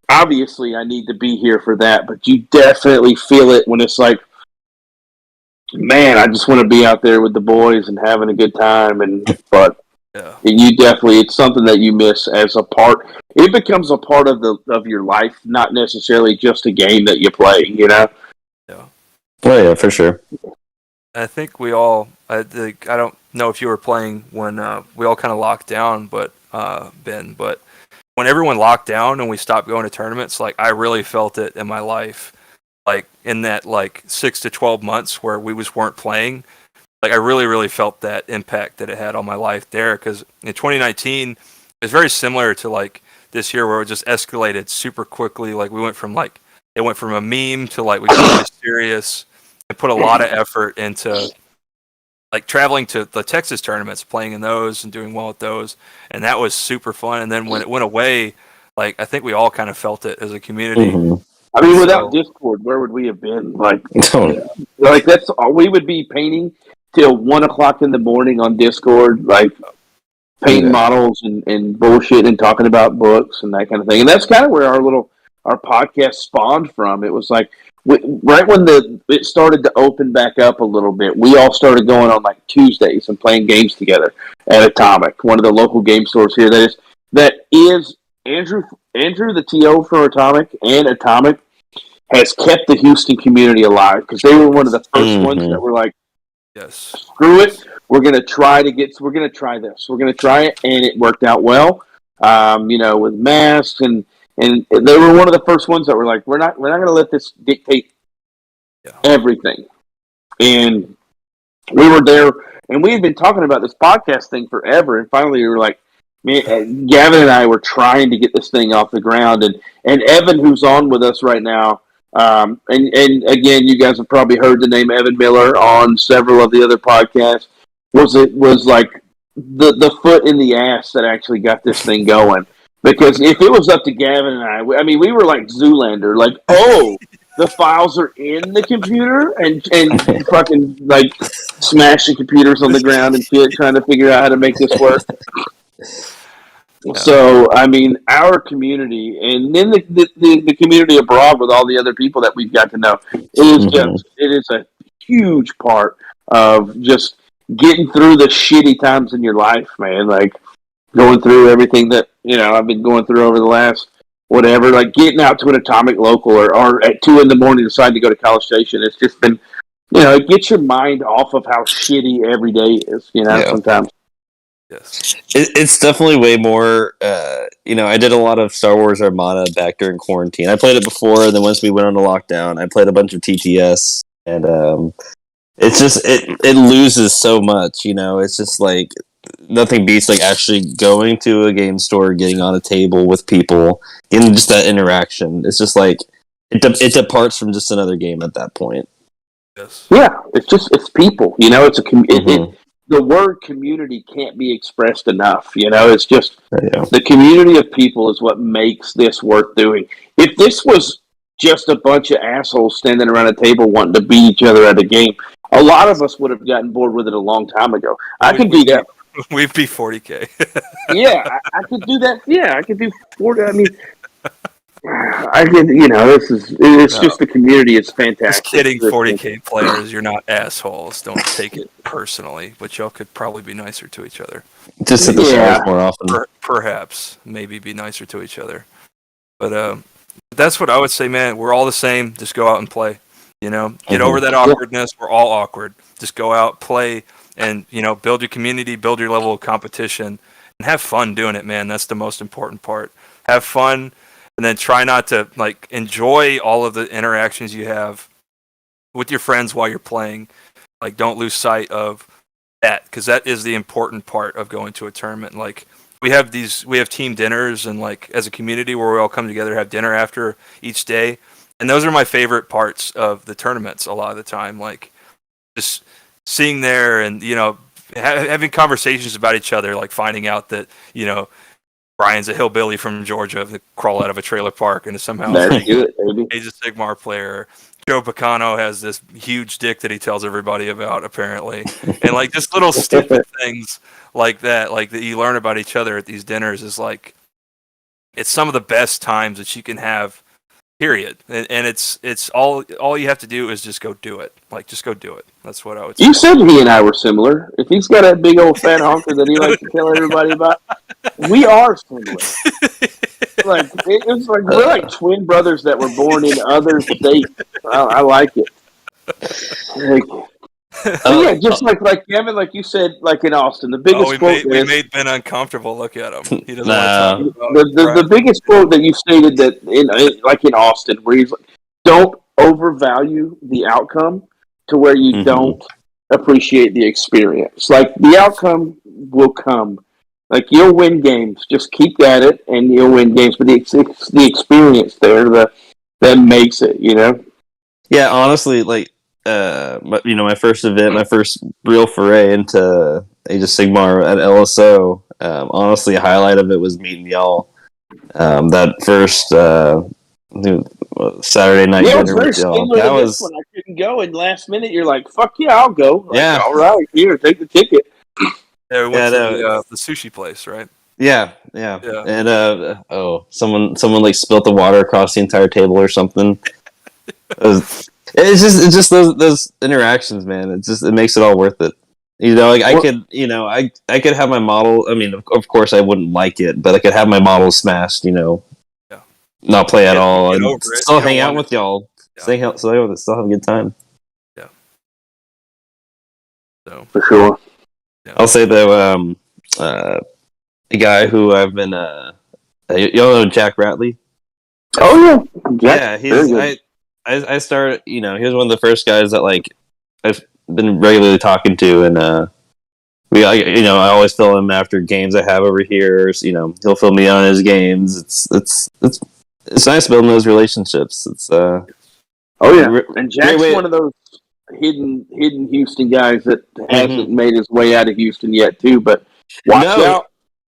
[SPEAKER 3] obviously I need to be here for that, but you definitely feel it when it's man, I just want to be out there with the boys and having a good time. But you definitely, it's something that you miss as a part. It becomes a part of your life, not necessarily just a game that you play.
[SPEAKER 1] Yeah.
[SPEAKER 2] Oh yeah, for sure.
[SPEAKER 1] I think we all. I don't know if you were playing when we all kind of locked down, but Ben. But when everyone locked down and we stopped going to tournaments, I really felt it in my life. In that 6 to 12 months where we just weren't playing, I really, really felt that impact that it had on my life there. Because in 2019, it's very similar to this year where it just escalated super quickly. We went from it went from a meme to we got really serious and put a lot of effort into traveling to the Texas tournaments, playing in those and doing well at those, and that was super fun. And then when it went away, I think we all kind of felt it as a community.
[SPEAKER 2] Mm-hmm.
[SPEAKER 3] I mean, without Discord, where would we have been? That's all. We would be painting till 1:00 in the morning on Discord, painting models and bullshit and talking about books and that kind of thing. And that's kind of where our podcast spawned from. It was right when it started to open back up a little bit. We all started going on Tuesdays and playing games together at Atomic, one of the local game stores here. That is Andrew, the TO for Atomic, and Atomic has kept the Houston community alive because they were one of the first ones that were
[SPEAKER 1] yes,
[SPEAKER 3] screw it, we're gonna try this, we're gonna try it, and it worked out well. With masks and they were one of the first ones that were we're not gonna let this dictate everything. And we were there, and we had been talking about this podcast thing forever, and finally we were man, Gavin and I were trying to get this thing off the ground, and Evan, who's on with us right now, and again, you guys have probably heard the name Evan Miller on several of the other podcasts. Was the foot in the ass that actually got this thing going? Because if it was up to Gavin and I mean, we were like Zoolander, the files are in the computer, and fucking smashing computers on the ground and shit, trying to figure out how to make this work. Yeah. So, I mean, our community, and then the community abroad with all the other people that we've got to know, it is a huge part of just getting through the shitty times in your life, man. Like going through everything that I've been going through over the last whatever. Like getting out to an atomic local or at 2 a.m. deciding to go to College Station. It's just been it gets your mind off of how shitty every day is.
[SPEAKER 2] Yeah.
[SPEAKER 3] Sometimes.
[SPEAKER 1] Yes.
[SPEAKER 2] It's definitely way more. I did a lot of Star Wars Armada back during quarantine. I played it before, and then once we went on the lockdown, I played a bunch of TTS, and it's just it loses so much. It's just like nothing beats like actually going to a game store, getting on a table with people, and just that interaction. It's just like it departs from just another game at that point.
[SPEAKER 1] Yes.
[SPEAKER 3] Yeah, it's people. It's the word community can't be expressed enough. It's just the community of people is what makes this worth doing. If this was just a bunch of assholes standing around a table wanting to beat each other at a game, a lot of us would have gotten bored with it a long time ago. I could do that.
[SPEAKER 1] We'd be 40K.
[SPEAKER 3] Yeah, I could do that. Yeah, I could do 40. I mean, I could. It's just the community. It's fantastic.
[SPEAKER 1] Just kidding, 40K players. You're not assholes. Don't take it personally. But y'all could probably be nicer to each other.
[SPEAKER 2] Just hit the showers more often.
[SPEAKER 1] Perhaps, maybe be nicer to each other. But that's what I would say, man. We're all the same. Just go out and play. Get over that awkwardness. We're all awkward. Just go out, play, and build your community, build your level of competition, and have fun doing it, man. That's the most important part. Have fun. And then try not to enjoy all of the interactions you have with your friends while you're playing. Like, don't lose sight of that, because that is the important part of going to a tournament. Like, we have team dinners, and as a community where we all come together, have dinner after each day, and those are my favorite parts of the tournaments. A lot of the time, like just sitting there and having conversations about each other, like finding out that Brian's a hillbilly from Georgia that crawl out of a trailer park and is somehow Age of Sigmar player. Joe Picano has this huge dick that he tells everybody about, apparently. And just little stupid things like that you learn about each other at these dinners is it's some of the best times that you can have, period. And it's all you have to do is just go do it. Just go do it. That's what I would say.
[SPEAKER 3] You said he and I were similar. If he's got that big old fat honker that he likes to tell everybody about, we are similar. It's like we're like twin brothers that were born in other states. I like it. Just like Gavin, like you said, like in Austin, the biggest quote
[SPEAKER 1] we made Ben uncomfortable. Look at him. He doesn't want to talk about
[SPEAKER 3] the biggest quote that you stated that in Austin, where he's like, "Don't overvalue the outcome to where you don't appreciate the experience. Like the outcome will come." Like you'll win games, just keep at it, and you'll win games. But it's the experience there that makes it,
[SPEAKER 2] Yeah, honestly, my first event, my first real foray into Age of Sigmar at LSO. Honestly, a highlight of it was meeting y'all. That first Saturday night dinner with y'all. That was
[SPEAKER 3] when I couldn't go, and last minute you're like, "Fuck yeah, I'll go." All right, here, take the ticket.
[SPEAKER 1] Yeah, we went to the sushi place, right?
[SPEAKER 2] Yeah. And someone spilt the water across the entire table or something. It's just those interactions, man. It makes it all worth it. I could have my model. I mean, of course, I wouldn't like it, but I could have my model smashed. Not play at all, and still hang out with y'all. Yeah. Still have a good time.
[SPEAKER 1] Yeah. So
[SPEAKER 3] for sure.
[SPEAKER 2] Yeah. I'll say though, a guy who I've been, y'all know Jack Ratley.
[SPEAKER 3] Oh
[SPEAKER 2] yeah, I started. He was one of the first guys that I've been regularly talking to, and I always fill him after games I have over here. He'll fill me on his games. It's nice building those relationships. It's
[SPEAKER 3] and Jack's one of those hidden Houston guys that hasn't made his way out of Houston yet too. But watch out.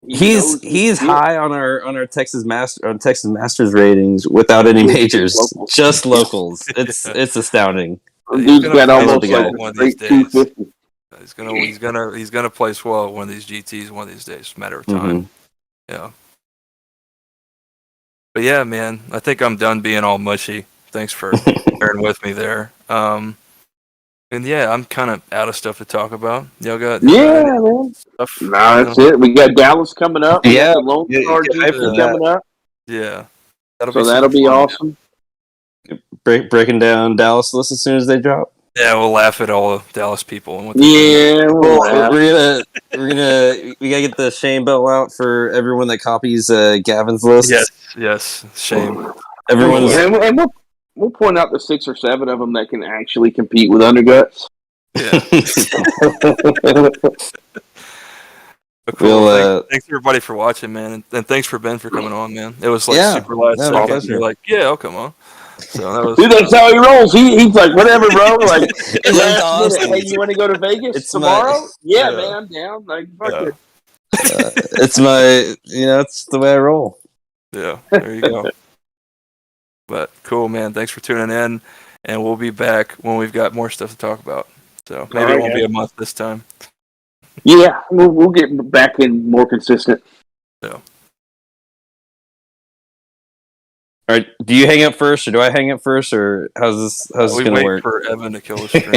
[SPEAKER 2] He's high on our Texas Masters ratings without any majors, just locals. It's astounding.
[SPEAKER 3] Dude's got almost
[SPEAKER 1] one of these days. He's gonna place well at one of these GTs one of these days. It's a matter of time. Yeah. But yeah, man, I think I'm done being all mushy. Thanks for bearing with me there. And yeah, I'm kind of out of stuff to talk about. Y'all got
[SPEAKER 3] Yeah,
[SPEAKER 1] any
[SPEAKER 3] man.
[SPEAKER 1] stuff?
[SPEAKER 3] No, that's it. We got Dallas coming up. We got the Lone Star
[SPEAKER 2] get hyped for
[SPEAKER 3] GP
[SPEAKER 2] that.
[SPEAKER 3] coming up.
[SPEAKER 1] Yeah, that'll
[SPEAKER 3] So
[SPEAKER 1] be
[SPEAKER 3] that'll
[SPEAKER 1] super
[SPEAKER 3] be
[SPEAKER 1] fun.
[SPEAKER 3] awesome.
[SPEAKER 2] Breaking down Dallas lists as soon as they drop.
[SPEAKER 1] Yeah, we'll laugh at all the Dallas people and what they
[SPEAKER 3] Yeah,
[SPEAKER 2] Well,
[SPEAKER 3] laugh.
[SPEAKER 2] we gotta get the shame bell out for everyone that copies Gavin's list.
[SPEAKER 1] Yes, shame.
[SPEAKER 2] Everyone's
[SPEAKER 3] And we'll point out the 6 or 7 of them that can actually compete with underguts.
[SPEAKER 1] Yeah. But cool.
[SPEAKER 2] We'll,
[SPEAKER 1] Thanks everybody for watching, man, and thanks for Ben for coming on, man. It was like
[SPEAKER 2] Yeah.
[SPEAKER 1] super last
[SPEAKER 2] No, my
[SPEAKER 1] second.
[SPEAKER 2] pleasure.
[SPEAKER 1] You're like, yeah, I'll come on. So that was
[SPEAKER 3] Dude, that's how he rolls. He's like, whatever, bro. Like,
[SPEAKER 2] That's
[SPEAKER 3] last
[SPEAKER 2] awesome.
[SPEAKER 3] minute, hey, you want to go to Vegas
[SPEAKER 2] It's
[SPEAKER 3] tomorrow? Yeah,
[SPEAKER 1] Yeah.
[SPEAKER 3] man, I'm down. Like, fuck
[SPEAKER 1] Yeah.
[SPEAKER 3] it.
[SPEAKER 2] it's my it's the way I roll.
[SPEAKER 1] Yeah, there you go. But cool, man. Thanks for tuning in, and we'll be back when we've got more stuff to talk about. So maybe
[SPEAKER 3] All
[SPEAKER 1] it
[SPEAKER 3] right,
[SPEAKER 1] won't be
[SPEAKER 3] guys.
[SPEAKER 1] a month this time.
[SPEAKER 3] Yeah, we'll get back in more consistent.
[SPEAKER 1] So
[SPEAKER 2] All right, do you hang up first, or do I hang up first, or how's this
[SPEAKER 1] we
[SPEAKER 2] gonna
[SPEAKER 1] wait
[SPEAKER 2] work?
[SPEAKER 1] for Evan to kill the stream.